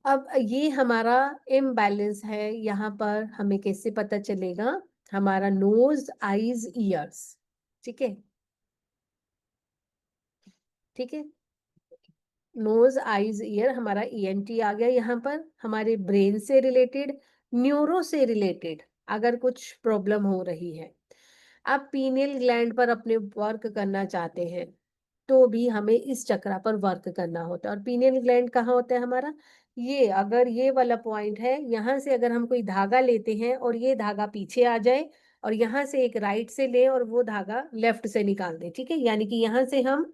अब ये हमारा इम्बैलेंस है, यहाँ पर हमें कैसे पता चलेगा, हमारा नोज आईज ईयर्स। ठीक है, ठीक है, नोज आईज ईयर हमारा ईएनटी आ गया। यहाँ पर हमारे ब्रेन से रिलेटेड, न्यूरो से रिलेटेड अगर कुछ प्रॉब्लम हो रही है, आप पीनियल ग्लैंड पर अपने वर्क करना चाहते हैं तो भी हमें इस चक्रा पर वर्क करना होता है। और पीनियल ग्लैंड कहाँ होता है हमारा, ये अगर ये वाला पॉइंट है, यहाँ से अगर हम कोई धागा लेते हैं और ये धागा पीछे आ जाए और यहाँ से एक राइट से ले और वो धागा लेफ्ट से निकाल दें। ठीक है, यानी कि यहाँ से हम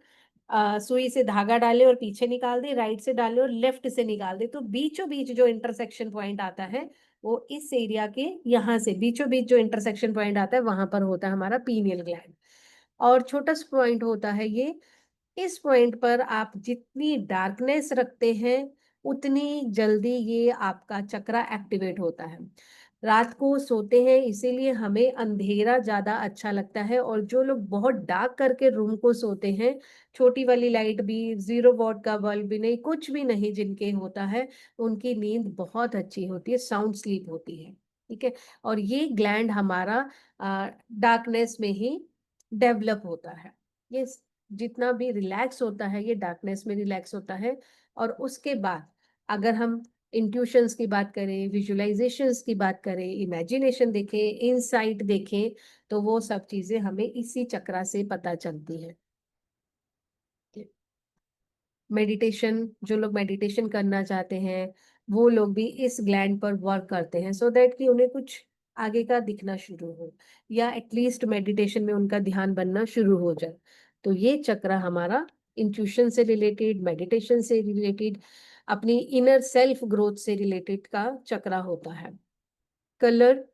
सुई से धागा डाले और पीछे निकाल दे, राइट से डाले और लेफ्ट से निकाल दे, तो बीचों बीच जो इंटरसेक्शन पॉइंट आता है वो इस एरिया के, यहाँ से बीचों बीच जो इंटरसेक्शन पॉइंट आता है वहां पर होता है हमारा पीनियल ग्लैंड। और छोटा सा पॉइंट होता है ये, इस पॉइंट पर आप जितनी डार्कनेस रखते हैं उतनी जल्दी ये आपका चक्रा एक्टिवेट होता है। रात को सोते हैं इसीलिए हमें अंधेरा ज्यादा अच्छा लगता है, और जो लोग बहुत डार्क करके रूम को सोते हैं, छोटी वाली लाइट भी, 0 वॉट का बल्ब भी नहीं, कुछ भी नहीं जिनके होता है, उनकी नींद बहुत अच्छी होती है, साउंड स्लीप होती है। ठीक है। और ये ग्लैंड हमारा डार्कनेस में ही डेवलप होता है। ये जितना भी रिलैक्स होता है ये डार्कनेस में रिलैक्स होता है। और उसके बाद अगर हम इंट्यूशंस की बात करें, विजुअलाइजेशंस की बात करें, इमेजिनेशन देखें, इनसाइट देखें, तो वो सब चीजें हमें इसी चक्रा से पता चलती है। मेडिटेशन, जो लोग मेडिटेशन करना चाहते हैं वो लोग भी इस ग्लैंड पर वर्क करते हैं, सो दैट कि उन्हें कुछ आगे का दिखना शुरू हो, या एटलीस्ट मेडिटेशन में उनका ध्यान बनना शुरू हो जाए। तो ये चक्र हमारा इंट्यूशन से रिलेटेड, मेडिटेशन से रिलेटेड, अपनी इनर सेल्फ ग्रोथ से रिलेटेड का चक्र होता है। कलर,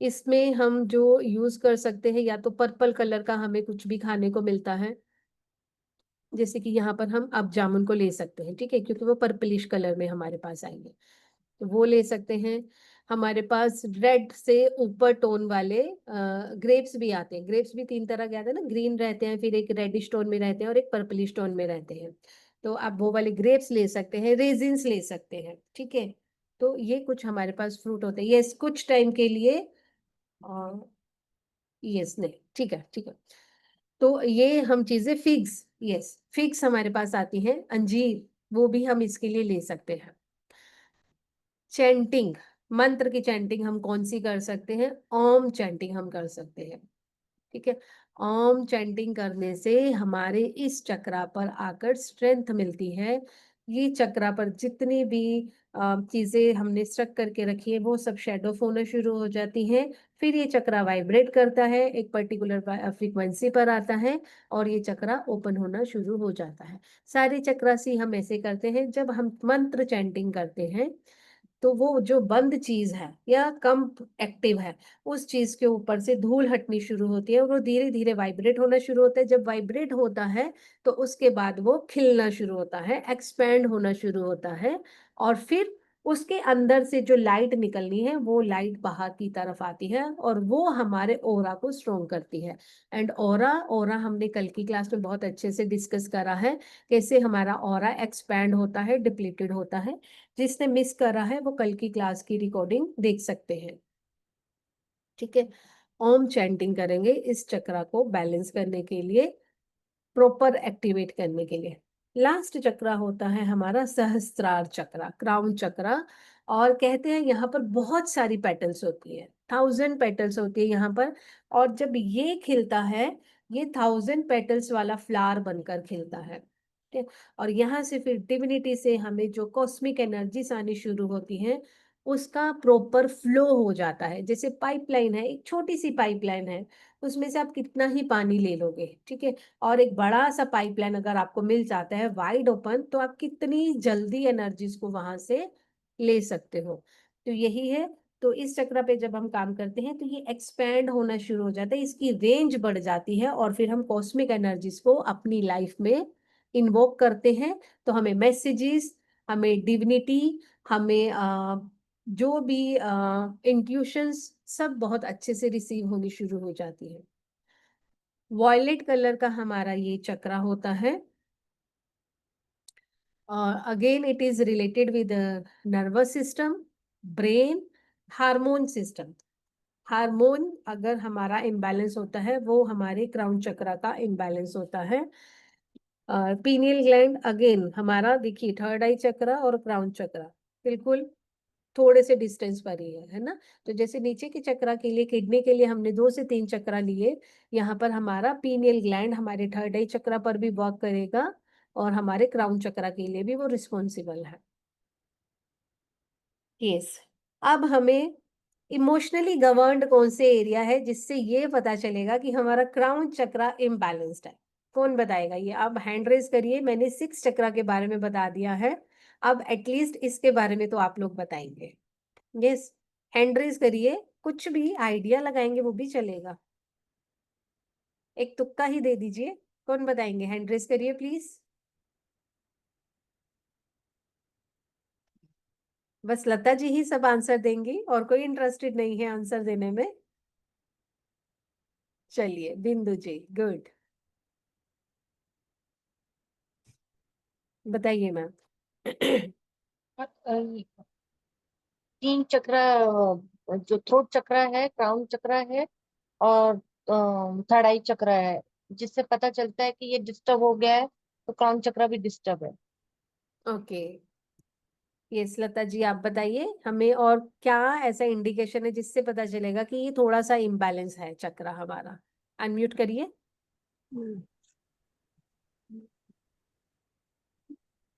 इसमें हम जो यूज कर सकते हैं, या तो पर्पल कलर का हमें कुछ भी खाने को मिलता है, जैसे कि यहाँ पर हम अब जामुन को ले सकते हैं, ठीक है, क्योंकि वो पर्पलिश कलर में हमारे पास आएंगे, तो वो ले सकते हैं। हमारे पास रेड से ऊपर टोन वाले ग्रेप्स भी आते हैं। ग्रेप्स भी 3 तरह के आते हैं ना, ग्रीन रहते हैं, फिर एक रेडिश टोन में रहते हैं, और एक पर्पलिश टोन में रहते हैं। तो आप वो वाले ग्रेप्स ले सकते हैं, रेजिन्स ले सकते हैं, ठीक है। तो ये कुछ हमारे पास फ्रूट होते हैं, यस, कुछ टाइम के लिए, यस, नहीं, ठीक है, ठीक है। तो ये हम चीजें, फिग्स, यस, फिग्स हमारे पास आती हैं, अंजीर, वो भी हम इसके लिए ले सकते हैं। चैंटिंग, मंत्र की चैंटिंग हम कौन सी कर सकते हैं? ओम चैंटिंग हम कर सकते हैं, ठीक है। ओम चैंटिंग करने से हमारे इस चक्रा पर आकर स्ट्रेंथ मिलती है। ये चक्रा पर जितनी भी चीजें हमने स्ट्रक करके रखी है वो सब शेड ऑफ होना शुरू हो जाती हैं। फिर ये चक्रा वाइब्रेट करता है, एक पर्टिकुलर फ्रीक्वेंसी पर आता है, और ये चक्रा ओपन होना शुरू हो जाता है। सारे चक्रासी हम ऐसे करते हैं, जब हम मंत्र चैंटिंग करते हैं तो वो जो बंद चीज है या कम एक्टिव है, उस चीज के ऊपर से धूल हटनी शुरू होती है, और वो धीरे धीरे वाइब्रेट होना शुरू होता है। जब वाइब्रेट होता है तो उसके बाद वो खिलना शुरू होता है, एक्सपैंड होना शुरू होता है, और फिर उसके अंदर से जो लाइट निकलनी है वो लाइट बाहर की तरफ आती है, और वो हमारे ओरा को स्ट्रोंग करती है। एंड ओरा, ओरा हमने कल की क्लास में बहुत अच्छे से डिस्कस करा है, कैसे हमारा ओरा एक्सपैंड होता है, डिप्लीटेड होता है। जिसने मिस करा है वो कल की क्लास की रिकॉर्डिंग देख सकते हैं, ठीक है। ओम चैंटिंग करेंगे इस चक्रा को बैलेंस करने के लिए, प्रॉपर एक्टिवेट करने के लिए। लास्ट चक्रा होता है हमारा सहस्त्रार चक्रा, क्राउन चक्रा, और कहते हैं यहाँ पर बहुत सारी पेटल्स होती है, 1000 पेटल्स होती है यहाँ पर। और जब ये खिलता है, ये 1000 पेटल्स वाला फ्लावर बनकर खिलता है, ठीक है। और यहाँ से फिर डिविनिटी से हमें जो कॉस्मिक एनर्जीज आनी शुरू होती हैं, उसका प्रॉपर फ्लो हो जाता है। जैसे पाइपलाइन है, एक छोटी सी पाइपलाइन है, उसमें से आप कितना ही पानी ले लोगे, ठीक है। और एक बड़ा सा पाइपलाइन अगर आपको मिल जाता है वाइड ओपन, तो आप कितनी जल्दी एनर्जीज को वहां से ले सकते हो। तो यही है। तो इस चक्र पे जब हम काम करते हैं तो ये एक्सपैंड होना शुरू हो जाता है, इसकी रेंज बढ़ जाती है, और फिर हम कॉस्मिक एनर्जीज को अपनी लाइफ में इन्वोक करते हैं। तो हमें मैसेजेस, हमें डिविनिटी, हमें जो भी इंट्यूशंस, सब बहुत अच्छे से रिसीव होनी शुरू हो जाती है। वॉयलेट कलर का हमारा ये चक्र होता है, again it is related with nervous system, brain, hormone system. Hormone अगर हमारा इम्बैलेंस होता है, वो हमारे क्राउन चक्र का इम्बैलेंस होता है। पीनियल ग्लैंड अगेन हमारा, देखिए, थर्ड आई चक्र और क्राउन चक्र बिल्कुल थोड़े से डिस्टेंस पर ही है ना। तो जैसे नीचे के चक्रा के लिए, किडनी के लिए हमने 2 से 3 चक्रा लिए, यहाँ पर हमारा पीनियल ग्लैंड हमारे थर्ड आई चक्रा पर भी वर्क करेगा, और हमारे क्राउन चक्रा के लिए भी वो रिस्पॉन्सिबल है। यस। अब हमें इमोशनली गवर्न्ड कौन से एरिया है, जिससे ये पता चलेगा कि हमारा क्राउन चक्रा इम्बैलेंस्ड है? कौन बताएगा ये? अब हैंड रेज करिए, मैंने 6 चक्रा के बारे में बता दिया है, अब एटलीस्ट इसके बारे में तो आप लोग बताएंगे। यस, हैंड रेज करिए, कुछ भी आइडिया लगाएंगे वो भी चलेगा, एक तुक्का ही दे दीजिए। कौन बताएंगे? हैंड रेज करिए प्लीज। बस लता जी ही सब आंसर देंगी और कोई इंटरेस्टेड नहीं है आंसर देने में? चलिए बिंदु जी, गुड, बताइए मैम। तीन चक्र, जो थ्रोट चक्र है, क्राउन चक्र है, और थर्ड आई चक्र है, जिससे पता चलता है कि ये डिस्टर्ब हो गया है, तो क्राउन चक्र भी डिस्टर्ब है। ओके, यस लता जी आप बताइए हमें, और क्या ऐसा इंडिकेशन है जिससे पता चलेगा कि ये थोड़ा सा इम्बैलेंस है चक्र हमारा? अनम्यूट करिए।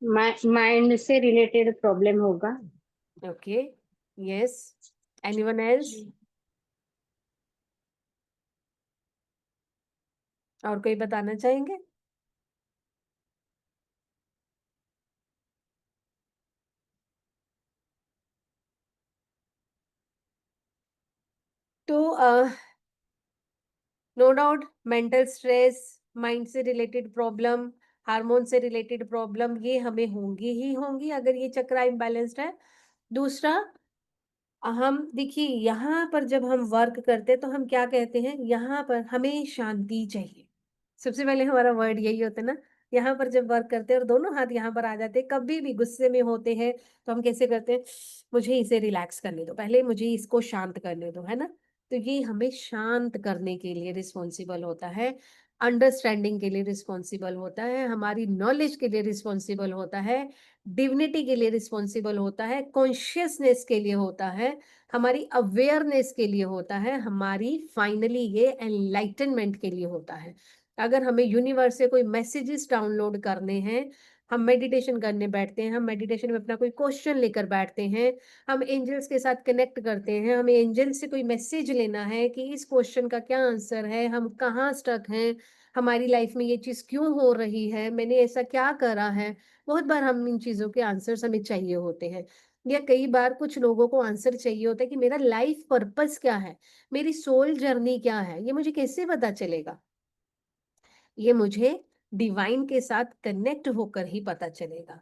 माइंड से रिलेटेड प्रॉब्लम होगा। Okay, yes, anyone else? और कोई बताना चाहेंगे? तो no doubt mental stress, mind से रिलेटेड प्रॉब्लम, हार्मोन से रिलेटेड प्रॉब्लम, ये हमें होंगी ही होंगी अगर ये चक्र इम्बैलेंस्ड है। दूसरा, हम देखिए यहाँ पर जब हम वर्क करते हैं तो हम क्या कहते हैं, यहाँ पर हमें शांति चाहिए, सबसे पहले हमारा वर्ड यही होता है ना। यहाँ पर जब वर्क करते हैं और दोनों हाथ यहाँ पर आ जाते हैं, कभी भी गुस्से में होते हैं तो हम कैसे करते हैं, मुझे इसे रिलैक्स करने दो, पहले मुझे इसको शांत करने दो, है ना। तो ये हमें शांत करने के लिए रिस्पॉन्सिबल होता है, अंडरस्टैंडिंग के लिए रिस्पॉन्सिबल होता है, हमारी नॉलेज के लिए रिस्पॉन्सिबल होता है, डिविनिटी के लिए रिस्पॉन्सिबल होता है, कॉन्शियसनेस के लिए होता है, हमारी अवेयरनेस के लिए होता है, हमारी फाइनली ये एनलाइटनमेंट के लिए होता है। अगर हमें यूनिवर्स से कोई मैसेजेस डाउनलोड करने हैं, हम मेडिटेशन करने बैठते हैं, हम मेडिटेशन में अपना कोई क्वेश्चन लेकर बैठते हैं, हम एंजल्स के साथ कनेक्ट करते हैं, हमें एंजल से कोई मैसेज लेना है कि इस क्वेश्चन का क्या आंसर है, हम कहाँ स्टक हैं, हमारी लाइफ में ये चीज क्यों हो रही है, मैंने ऐसा क्या करा है। बहुत बार हम इन चीजों के आंसर्स हमें चाहिए होते हैं, या कई बार कुछ लोगों को आंसर चाहिए होता है कि मेरा लाइफ पर्पस क्या है, मेरी सोल जर्नी क्या है, ये मुझे कैसे पता चलेगा। ये मुझे डिवाइन के साथ कनेक्ट होकर ही पता चलेगा।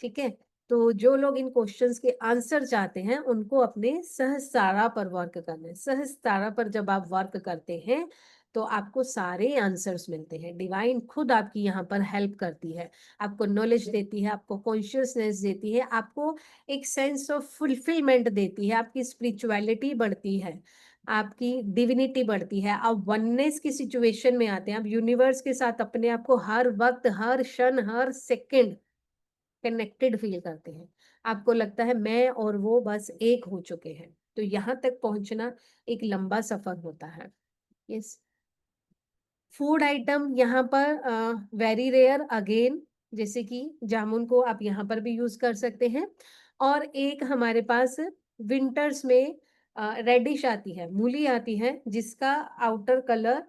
ठीक है, तो जो लोग इन क्वेश्चंस के आंसर चाहते हैं उनको अपने सहस्त्रा पर वर्क करना है। सहस्त्रा पर जब आप वर्क करते हैं तो आपको सारे आंसर्स मिलते हैं, डिवाइन खुद आपकी यहाँ पर हेल्प करती है, आपको नॉलेज देती है, आपको कॉन्शियसनेस देती है, आपको एक सेंस ऑफ फुलफिलमेंट देती है, आपकी स्पिरिचुअलिटी बढ़ती है, आपकी डिविनिटी बढ़ती है, आप वननेस की सिचुएशन में आते हैं, आप यूनिवर्स के साथ अपने आप को हर वक्त, हर क्षण, हर सेकंड कनेक्टेड फील करते हैं, आपको लगता है मैं और वो बस एक हो चुके हैं। तो यहाँ तक पहुंचना एक लंबा सफर होता है। यस, फूड आइटम यहाँ पर वेरी रेयर अगेन, जैसे कि जामुन को आप यहाँ पर भी यूज कर सकते हैं। और एक हमारे पास विंटर्स में रेडिश आती है, मूली आती है, जिसका आउटर कलर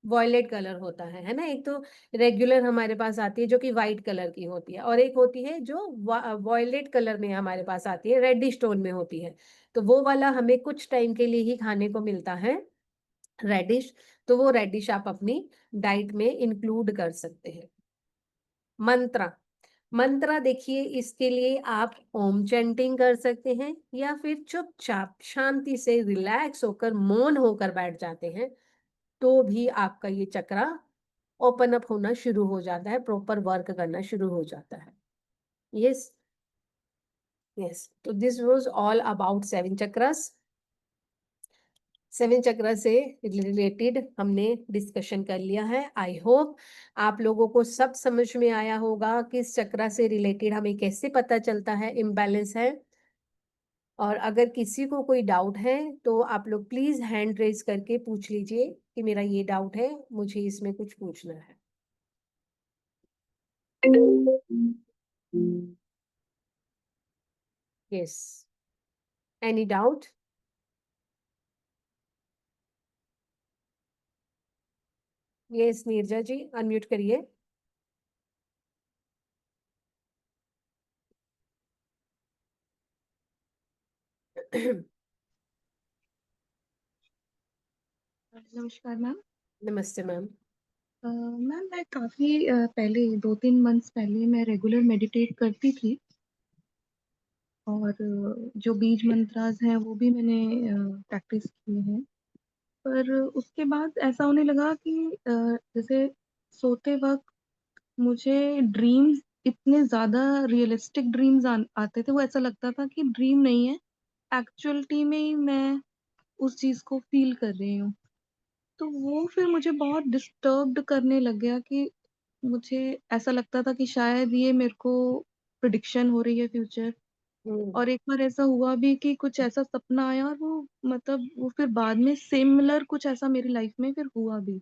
वॉयलेट कलर होता है ना। एक तो रेगुलर हमारे पास आती है जो कि वाइट कलर की होती है, और एक होती है जो वॉयलेट कलर में हमारे पास आती है, रेडिश टोन में होती है। तो वो वाला हमें कुछ टाइम के लिए ही खाने को मिलता है, रेडिश। तो वो रेडिश आप अपनी डाइट में इंक्लूड कर सकते हैं। मंत्रा, मंत्रा देखिए, इसके लिए आप ओम चैंटिंग कर सकते हैं, या फिर चुपचाप शांति से रिलैक्स होकर मौन होकर बैठ जाते हैं, तो भी आपका ये चक्रा ओपन अप होना शुरू हो जाता है, प्रॉपर वर्क करना शुरू हो जाता है। यस, यस, तो this was all about 7 chakras. 7 चक्र से रिलेटेड हमने डिस्कशन कर लिया है। आई होप आप लोगों को सब समझ में आया होगा कि इस चक्र से रिलेटेड हमें कैसे पता चलता है इम्बैलेंस है। और अगर किसी को कोई डाउट है तो आप लोग प्लीज हैंड रेज करके पूछ लीजिए कि मेरा ये डाउट है, मुझे इसमें कुछ पूछना है। Yes, any doubt? Yes Neerja ji, unmute करिए। नमस्कार मैम। नमस्ते मैम। मैम मैं काफ़ी पहले 2-3 मंथ्स पहले मैं रेगुलर मेडिटेट करती थी। और जो बीज मंत्रास हैं वो भी मैंने प्रैक्टिस किए हैं। पर उसके बाद ऐसा होने लगा कि जैसे सोते वक़्त मुझे ड्रीम्स इतने ज़्यादा रियलिस्टिक ड्रीम्स आते थे, वो ऐसा लगता था कि ड्रीम नहीं है, एक्चुअलिटी में ही मैं उस चीज़ को फ़ील कर रही हूँ। तो वो फिर मुझे बहुत डिस्टर्ब्ड करने लग गया कि मुझे ऐसा लगता था कि शायद ये मेरे को प्रेडिक्शन हो रही है फ्यूचर। और एक बार ऐसा हुआ भी कि कुछ ऐसा सपना आया और वो मतलब वो फिर बाद में सिमिलर कुछ ऐसा मेरी लाइफ में फिर हुआ भी।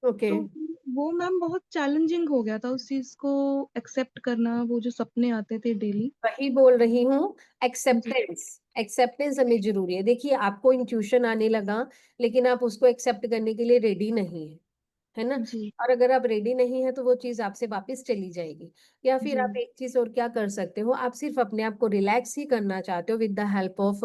ओके, तो वो मैम बहुत चैलेंजिंग हो गया था उस चीज़ को एक्सेप्ट करना, वो जो सपने आते थे डेली। वही बोल रही हूँ। जी, एक्सेप्टेंस, एक्सेप्टेंस हमें जरूरी है। देखिए, आपको इंट्यूशन आने लगा, लेकिन आप उसको एक्सेप्ट करने के लिए रेडी नहीं है ना? जी, और अगर आप रेडी नहीं है तो वो चीज आपसे वापस चली जाएगी। या फिर जी, आप एक चीज और क्या कर सकते हो, आप सिर्फ अपने आप को रिलैक्स ही करना चाहते हो विद द हेल्प ऑफ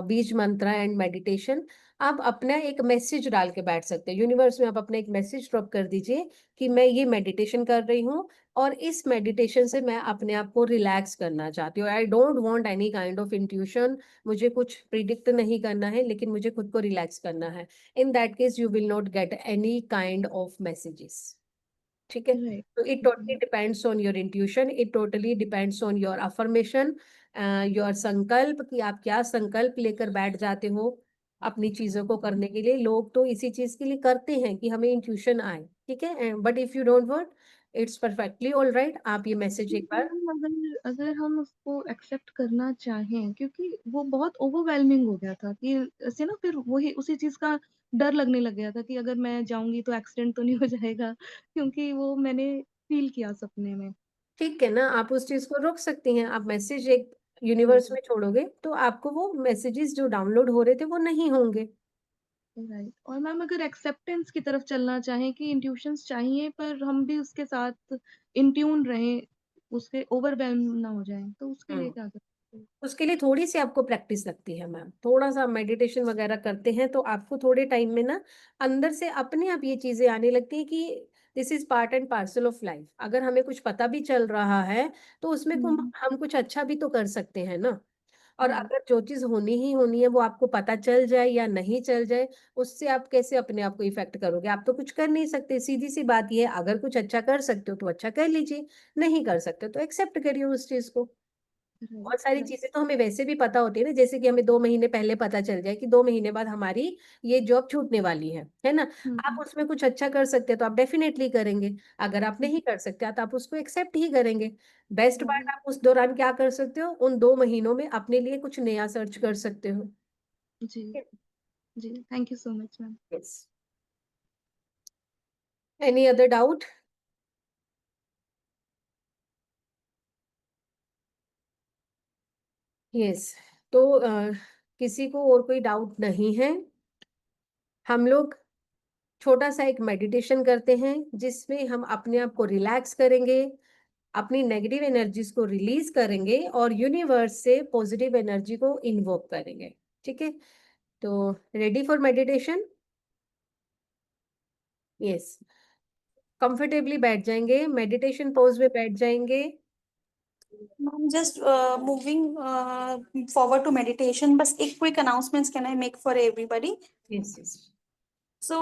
बीज मंत्रा एंड मेडिटेशन। आप अपना एक मैसेज डाल के बैठ सकते हो यूनिवर्स में। आप अपना एक मैसेज ड्रॉप कर दीजिए कि मैं ये मेडिटेशन कर रही हूँ और इस मेडिटेशन से मैं अपने आप को रिलैक्स करना चाहती हूँ। I don't want any kind of intuition, मुझे कुछ प्रिडिक्ट नहीं करना है, लेकिन मुझे खुद को रिलैक्स करना है। In that case, you will not get any kind of messages. ठीक है? राइट, तो it totally depends on your intuition. It totally depends on your affirmation, your संकल्प, कि आप क्या संकल्प लेकर बैठ जाते हो अपनी चीजों को करने के लिए। लोग तो इसी चीज के लिए करते हैं कि हमें इंट्यूशन आए, ठीक है? But if you don't want, it's perfectly all right. आप ये मैसेज एक बार, अगर अगर हम उसको एक्सेप्ट करना चाहें क्योंकि वो बहुत ओवरवेलमिंग हो गया था कि ऐसे ना फिर वही उसी चीज़ का डर लगने लग गया था कि अगर मैं जाऊँगी तो एक्सीडेंट तो नहीं हो जाएगा क्योंकि वो मैंने फ़ील किया सपने में। ठीक है ना, आप उस चीज को रोक सकती हैं। आप मैसेज एक जी, यूनिवर्स में छोड़ोगे तो आपको वो मैसेजेस जो डाउनलोड हो रहे थे वो नहीं होंगे। राइट। और मैम अगर एक्सेप्टेंस की तरफ चलना चाहें कि इंट्यूशंस चाहिए पर हम भी उसके साथ इन ट्यून रहें, उससे ओवरवेल्म ना हो जाएँ, तो उसके लिए हम्म क्या कर सकते हैं? उसके लिए थोड़ी सी आपको प्रैक्टिस लगती है मैम। थोड़ा सा मेडिटेशन वगैरह करते हैं तो आपको थोड़े टाइम में ना अंदर से अपने आप ये चीजें आने लगती है कि this is part and parcel of life. अगर हमें कुछ पता भी चल रहा है तो उसमें हुँ, हम कुछ अच्छा भी तो कर सकते हैं ना। और राइट, अगर जो चीज होनी ही होनी है वो आपको पता चल जाए या नहीं चल जाए, उससे आप कैसे अपने आप को इफेक्ट करोगे? आप तो कुछ कर नहीं सकते। सीधी सी बात ये है, अगर कुछ अच्छा कर सकते हो तो अच्छा कर लीजिए, नहीं कर सकते तो एक्सेप्ट करिए उस चीज को। राइट, बहुत सारी राइट। चीजें तो हमें वैसे भी पता होती है ना, जैसे कि हमें 2 महीने पहले पता चल जाए कि 2 महीने बाद हमारी ये जॉब छूटने वाली है ना? हुँ, आप उसमें कुछ अच्छा कर सकते हैं तो आप डेफिनेटली करेंगे। अगर आप नहीं कर सकते तो आप उसको एक्सेप्ट ही करेंगे। बेस्ट पार्ट, राइट, आप उस दौरान क्या कर सकते हो, उन 2 महीनों में अपने लिए कुछ नया सर्च कर सकते हो। जी, जी, thank you so much ma'am. Yes, any other doubt? Yes, तो किसी को और कोई डाउट नहीं है? हम लोग छोटा सा एक मेडिटेशन करते हैं जिसमें हम अपने आप को रिलैक्स करेंगे, अपनी नेगेटिव एनर्जीज को रिलीज करेंगे और यूनिवर्स से पॉजिटिव एनर्जी को इन्वोक करेंगे। ठीक है? तो ready for meditation? Yes, comfortably बैठ जाएंगे, मेडिटेशन पोज में बैठ जाएंगे। Ma'am, just moving forward to meditation, बस एक quick announcements can I make for everybody? Yes yes, so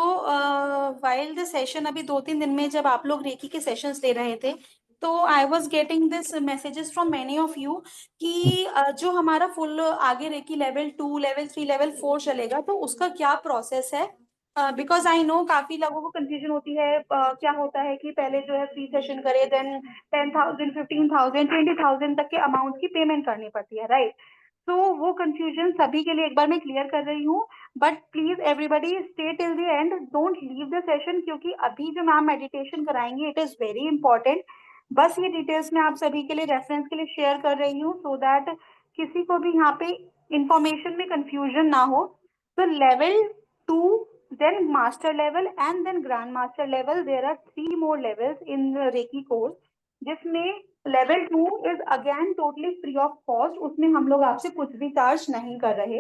while the session, अभी 2-3 दिन में जब आप लोग रेकी के सेशंस ले रहे थे तो I was getting this messages from many of you कि जो हमारा फुल आगे रेकी लेवल 2, लेवल 3, लेवल 4 चलेगा तो उसका क्या प्रोसेस है। बिकॉज आई नो काफी लोगों को कंफ्यूजन होती है। क्या होता है कि पहले जो है फ्री सेशन करे, देन 10,000, 15,000, 20,000 तक के अमाउंट की पेमेंट करनी पड़ती है, राइट? तो वो कंफ्यूजन सभी के लिए एक बार मैं क्लियर कर रही हूँ। But please everybody stay till the end, don't leave the session, क्योंकि अभी जो मैम मेडिटेशन कराएंगे इट इज वेरी इंपॉर्टेंट। बस ये डिटेल्स मैं आप सभी के लिए रेफरेंस के लिए शेयर कर रही हूँ सो दैट किसी को भी यहाँ पे इंफॉर्मेशन में कंफ्यूजन ना हो। तो level 2, then master level and then grand master level, there are 3 more levels in the Reiki course, जिसमें level 2 is again totally free of cost, उसमें हम लोग आपसे कुछ भी चार्ज नहीं कर रहे।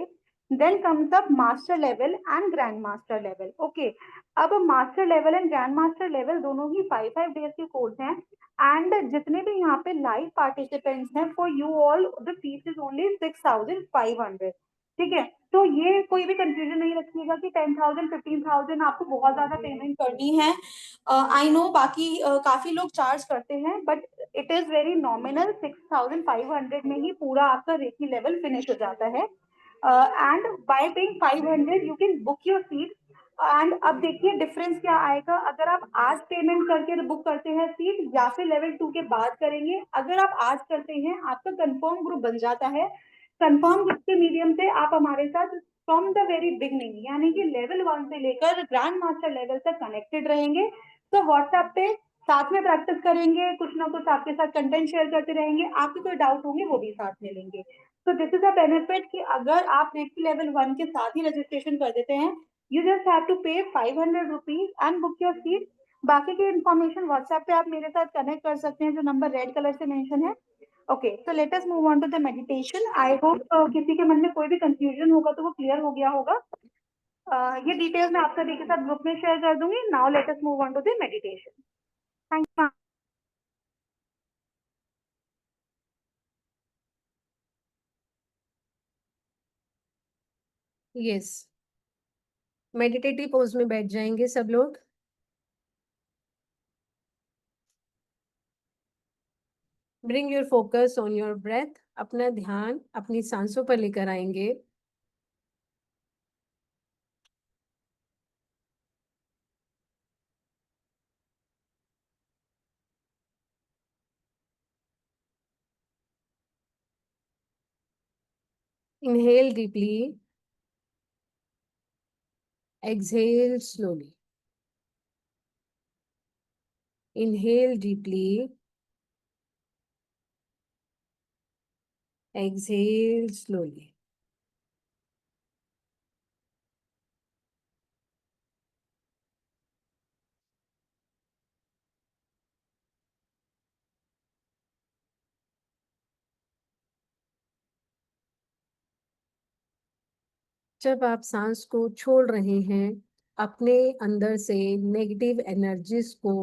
Then comes up master level and grand master level. Okay, अब master level and grand master level दोनों ही 5-5 डेज के कोर्स हैं। एंड जितने भी यहाँ पे लाइव पार्टिसिपेंट्स हैं, for you all the fees is only 6,500। ठीक है, तो ये कोई भी कंफ्यूजन नहीं रखिएगा कि 10,000 15,000 आपको बहुत ज्यादा पेमेंट करनी है। आई नो बाकी काफी लोग चार्ज करते हैं, but it is very nominal. 6,500 में ही पूरा आपका रेकी लेवल फिनिश हो जाता है। And bye paying 500 you can book your seat. And अब देखिए डिफरेंस क्या आएगा, अगर आप आज पेमेंट करके बुक करते हैं सीट या फिर लेवल 2 के बाद करेंगे। अगर आप आज करते हैं, आपका कंफर्म ग्रुप बन जाता है। कंफर्म ग्रुप के मीडियम से आप हमारे साथ फ्रॉम द वेरी बिगनिंग, यानी कि लेवल 1 से लेकर ग्रैंड मास्टर लेवल तक कनेक्टेड रहेंगे। तो व्हाट्सएप पे साथ में प्रैक्टिस करेंगे, कुछ ना कुछ आपके साथ कंटेंट शेयर करते रहेंगे, आपके कोई डाउट होंगे वो भी साथ में लेंगे। तो दिस इज अ बेनिफिट कि अगर आप नेक्स्ट लेवल 1 के साथ ही रजिस्ट्रेशन कर देते हैं, you just have to pay 500 rupees and book your seat। बाकी की इन्फॉर्मेशन व्हाट्सएप पे आप मेरे साथ कनेक्ट कर सकते हैं, जो नंबर रेड कलर से मेंशन है। ओके, तो let us move on to the meditation. I hope किसी के मन में कोई भी कंफ्यूजन होगा तो वो क्लियर हो गया होगा। ये डिटेल्स मैं आप सभी के साथ ग्रुप में शेयर कर दूंगी। Now let us move on to the meditation. Thank you. Yes, meditative pose में बैठ जाएंगे सब लोग। Bring your focus on your breath, अपना ध्यान अपनी सांसों पर लेकर आएंगे। Inhale deeply, exhale slowly. Inhale deeply, exhale slowly. जब आप सांस को छोड़ रहे हैं, अपने अंदर से नेगेटिव एनर्जीज को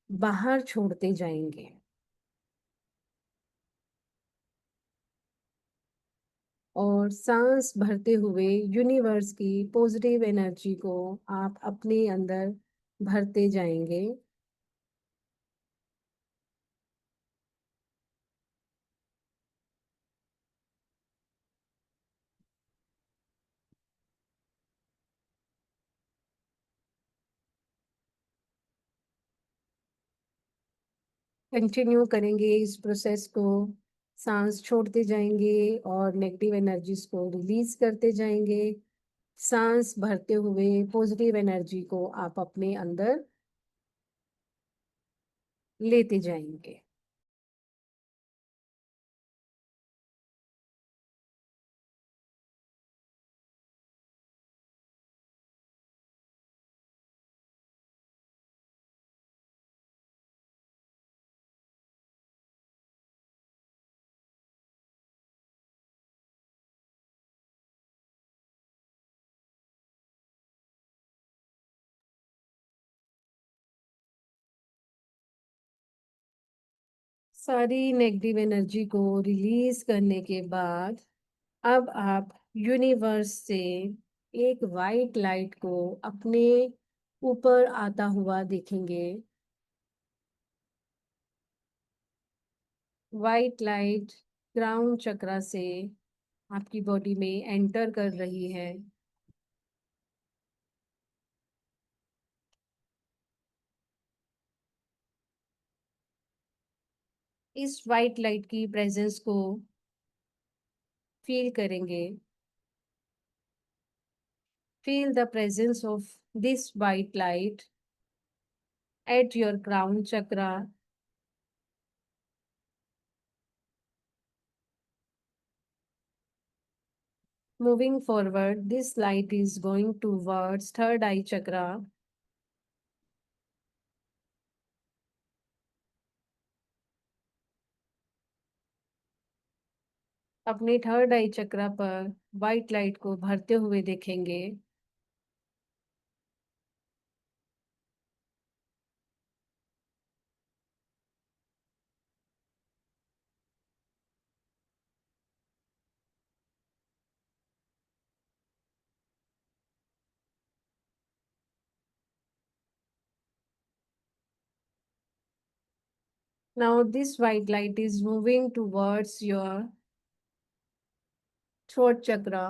बाहर छोड़ते जाएंगे। और सांस भरते हुए यूनिवर्स की पॉजिटिव एनर्जी को आप अपने अंदर भरते जाएंगे। कंटिन्यू करेंगे इस प्रोसेस को। सांस छोड़ते जाएंगे और नेगेटिव एनर्जीज को रिलीज करते जाएंगे। सांस भरते हुए पॉजिटिव एनर्जी को आप अपने अंदर लेते जाएंगे। सारी नेगेटिव एनर्जी को रिलीज करने के बाद अब आप यूनिवर्स से एक वाइट लाइट को अपने ऊपर आता हुआ देखेंगे। वाइट लाइट क्राउन चक्रा से आपकी बॉडी में एंटर कर रही है। इस वाइट लाइट की प्रेजेंस को फील करेंगे। Feel the presence of this white light at your crown chakra. Moving forward, this light is going towards third eye chakra. अपने थर्ड आई चक्रा पर वाइट लाइट को भरते हुए देखेंगे। Now this white light is moving towards your throat chakra.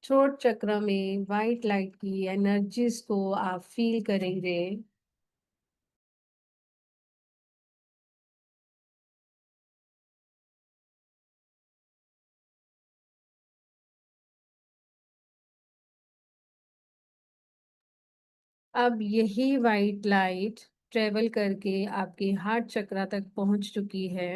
Throat चक्र में white light की energies को आप फील करेंगे. अब यही वाइट लाइट ट्रेवल करके आपके हार्ट चक्रा तक पहुंच चुकी है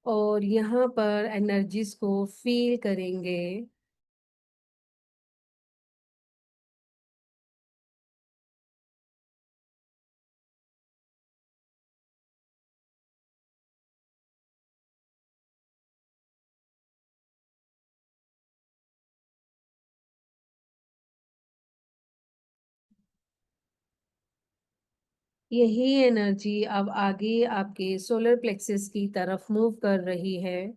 और यहाँ पर एनर्जीज को फील करेंगे. यही एनर्जी अब आगे आपके सोलर प्लेक्सस की तरफ मूव कर रही है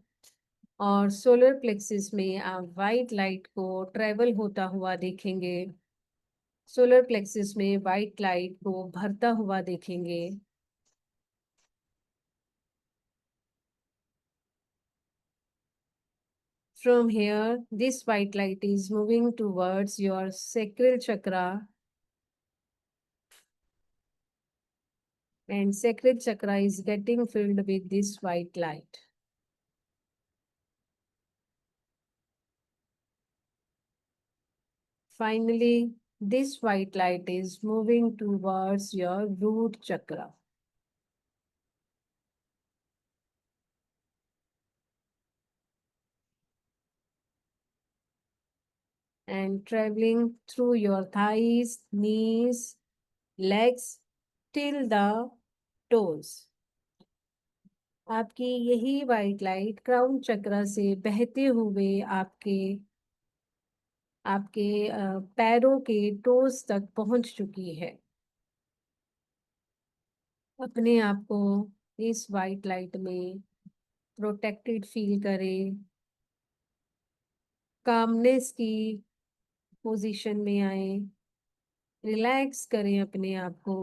और सोलर प्लेक्सस में आप वाइट लाइट को ट्रेवल होता हुआ देखेंगे. सोलर प्लेक्सस में वाइट लाइट को भरता हुआ देखेंगे. From here, this white light is moving towards your sacral chakra. And sacral chakra is getting filled with this white light. Finally, this white light is moving towards your root chakra. And traveling through your thighs, knees, legs till the toes. आपकी यही white light crown चक्र से बहते हुए आपके पैरों के toast तक पहुंच चुकी है. अपने आप को इस वाइट लाइट में प्रोटेक्टेड फील करें. कामनेस की पोजीशन में आए. रिलैक्स करें अपने आप को.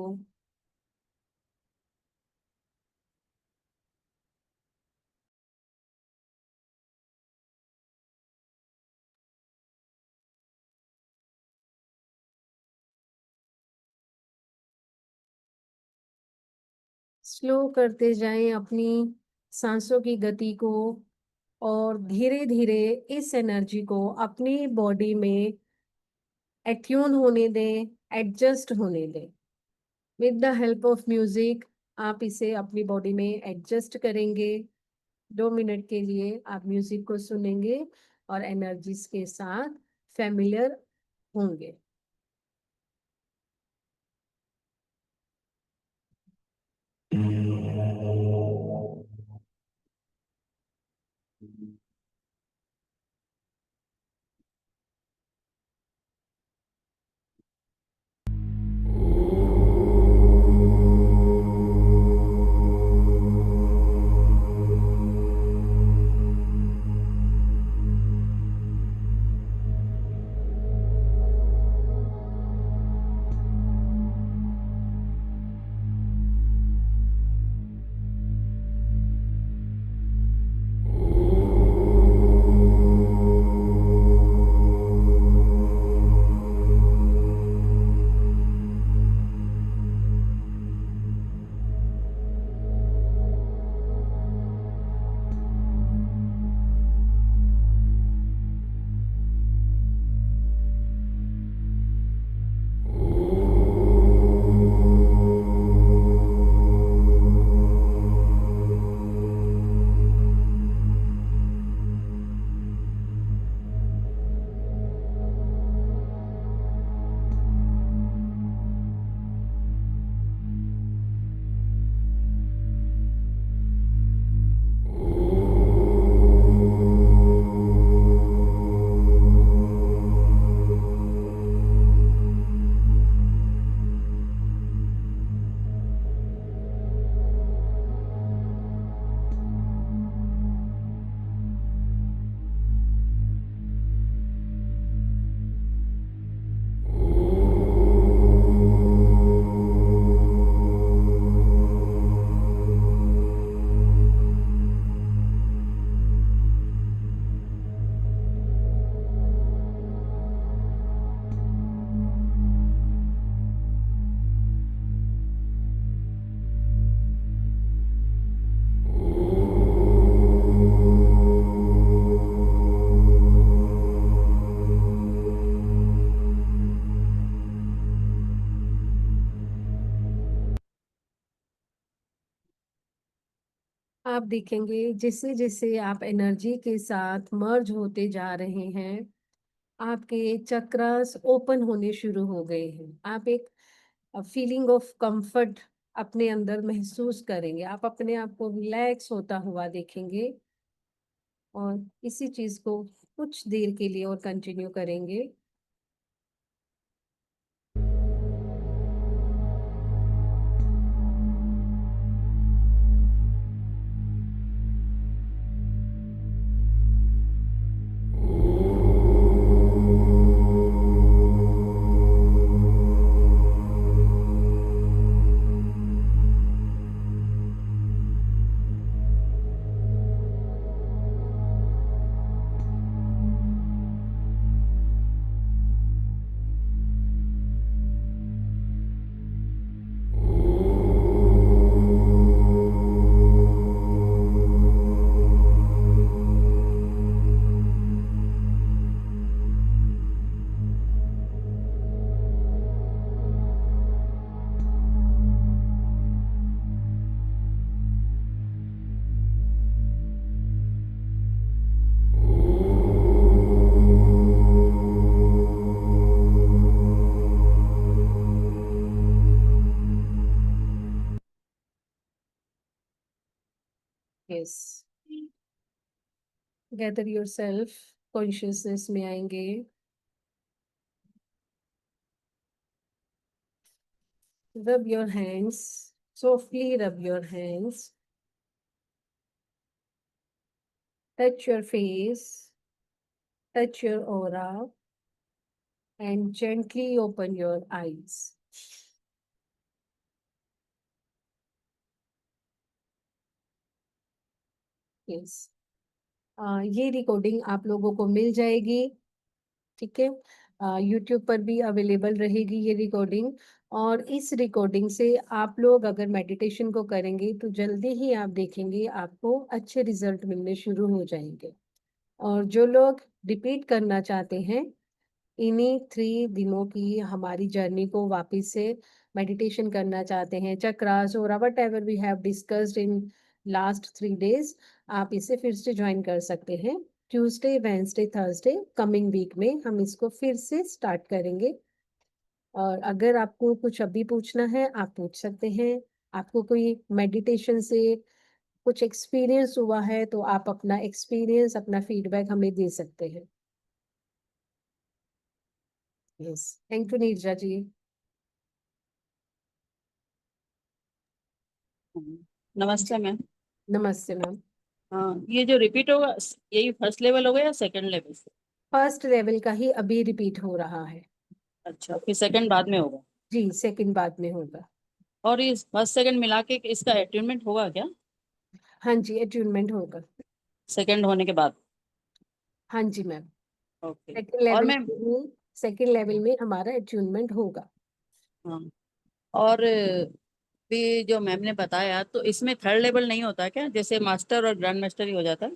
स्लो करते जाएं अपनी सांसों की गति को और धीरे धीरे इस एनर्जी को अपनी बॉडी में एट्यून होने दें, एडजस्ट होने दें. With the help of music आप इसे अपनी बॉडी में एडजस्ट करेंगे. 2 मिनट के लिए आप म्यूजिक को सुनेंगे और एनर्जीज के साथ फैमिलियर होंगे. आप देखेंगे जैसे जैसे आप एनर्जी के साथ मर्ज होते जा रहे हैं, आपके चक्रास ओपन होने शुरू हो गए हैं। आप एक फीलिंग ऑफ कंफर्ट अपने अंदर महसूस करेंगे। आप अपने आप को रिलैक्स होता हुआ देखेंगे और इसी चीज को कुछ देर के लिए और कंटिन्यू करेंगे। यस, गैदर योरसेल्फ, कॉन्शियसनेस में आएंगे। Rub your hands, softly rub your hands. Touch your face, touch your aura, and gently open your eyes. Yes. ये रिकॉर्डिंग आप लोगों को मिल जाएगी, ठीक है। यूट्यूब पर भी अवेलेबल रहेगी ये रिकॉर्डिंग। और इस रिकॉर्डिंग से आप लोग अगर मेडिटेशन को करेंगे तो जल्दी ही आप देखेंगे आपको अच्छे रिजल्ट मिलने शुरू हो जाएंगे। और जो लोग रिपीट करना चाहते हैं इन्हीं 3 दिनों की हमारी जर्नी को वापस से मेडिटेशन करना चाहते हैं, चक्रास और whatever we have discussed in last 3 days, आप इसे फिर से ज्वाइन कर सकते हैं। Tuesday, Wednesday, Thursday coming week में हम इसको फिर से स्टार्ट करेंगे। और अगर आपको कुछ अभी पूछना है आप पूछ सकते हैं। आपको कोई मेडिटेशन से कुछ एक्सपीरियंस हुआ है तो आप अपना एक्सपीरियंस, अपना फीडबैक हमें दे सकते हैं। यस, थैंक यू नीरजा जी। नमस्ते मैम। नमस्ते मैम। हाँ, ये जो रिपीट होगा यही फर्स्ट लेवल होगा या सेकंड लेवल? फर्स्ट लेवल का ही अभी रिपीट हो रहा है। अच्छा, फिर सेकंड बाद में होगा। जी, सेकंड बाद में होगा। और इस फर्स्ट सेकंड मिला के इसका अट्यूनमेंट होगा क्या हाँ जी, अट्यूनमेंट होगा। सेकंड होने के बाद? हाँ जी मैम, ओके। सेकंड और लेवल मैम, में, सेकंड लेवल में हमारा अट्यूनमेंट होगा। हाँ, और भी जो मैम ने बताया तो इसमें थर्ड लेवल नहीं होता क्या, जैसे मास्टर और ग्रैंड मास्टर ही हो जाता है?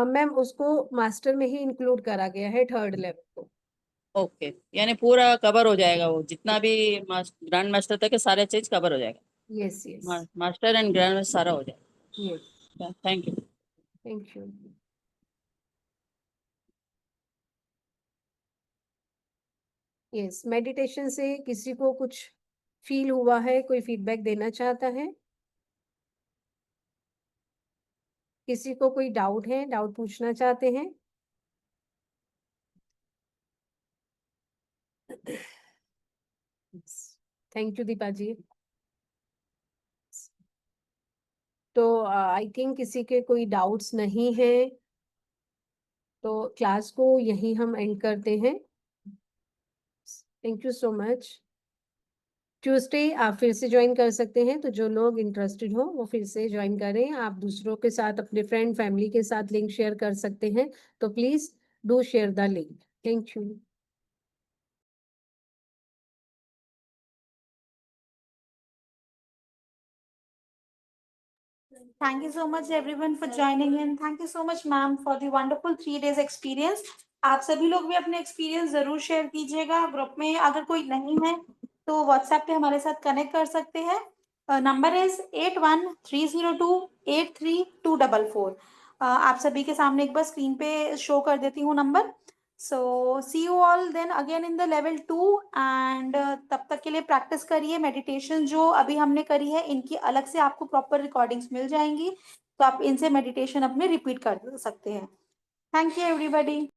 मैम उसको मास्टर में ही इंक्लूड करा गया है थर्ड लेवल को। ओके, यानी पूरा कवर हो जाएगा, वो जितना भी ग्रैंड मास्टर तक है सारे चीज कवर हो जाएगा। Yes yes master and grand master सारा हो यस, जाएगा। Thank you. Thank you. Yes, meditation से किसी को कुछ फील हुआ है, कोई फीडबैक देना चाहता है? किसी को कोई डाउट है, डाउट पूछना चाहते हैं? थैंक यू दीपा जी। तो आई थिंक किसी के कोई डाउट्स नहीं है, तो क्लास को यही हम एंड करते हैं। Thank you so much. Tuesday आप फिर से ज्वाइन कर सकते हैं, तो जो लोग इंटरेस्टेड हो वो फिर से ज्वाइन करें। आप दूसरों के साथ, अपने फ्रेंड फैमिली के साथ लिंक शेयर कर सकते हैं, तो please do share the link. Thank you. Thank you so much everyone for joining in. Thank you so much ma'am for the wonderful 3 days experience. आप सभी लोग भी अपने एक्सपीरियंस जरूर शेयर कीजिएगा ग्रुप में। अगर कोई नहीं है तो व्हाट्सएप पे हमारे साथ कनेक्ट कर सकते हैं। Number is 8130283244। आप सभी के सामने एक बार स्क्रीन पे शो कर देती हूँ number. So see you all then again in the level 2 and तब तक के लिए प्रैक्टिस करिए। मेडिटेशन जो अभी हमने करी है इनकी अलग से आपको प्रॉपर रिकॉर्डिंग्स मिल जाएंगी, तो आप इनसे मेडिटेशन अपने रिपीट कर सकते हैं। Thank you everybody.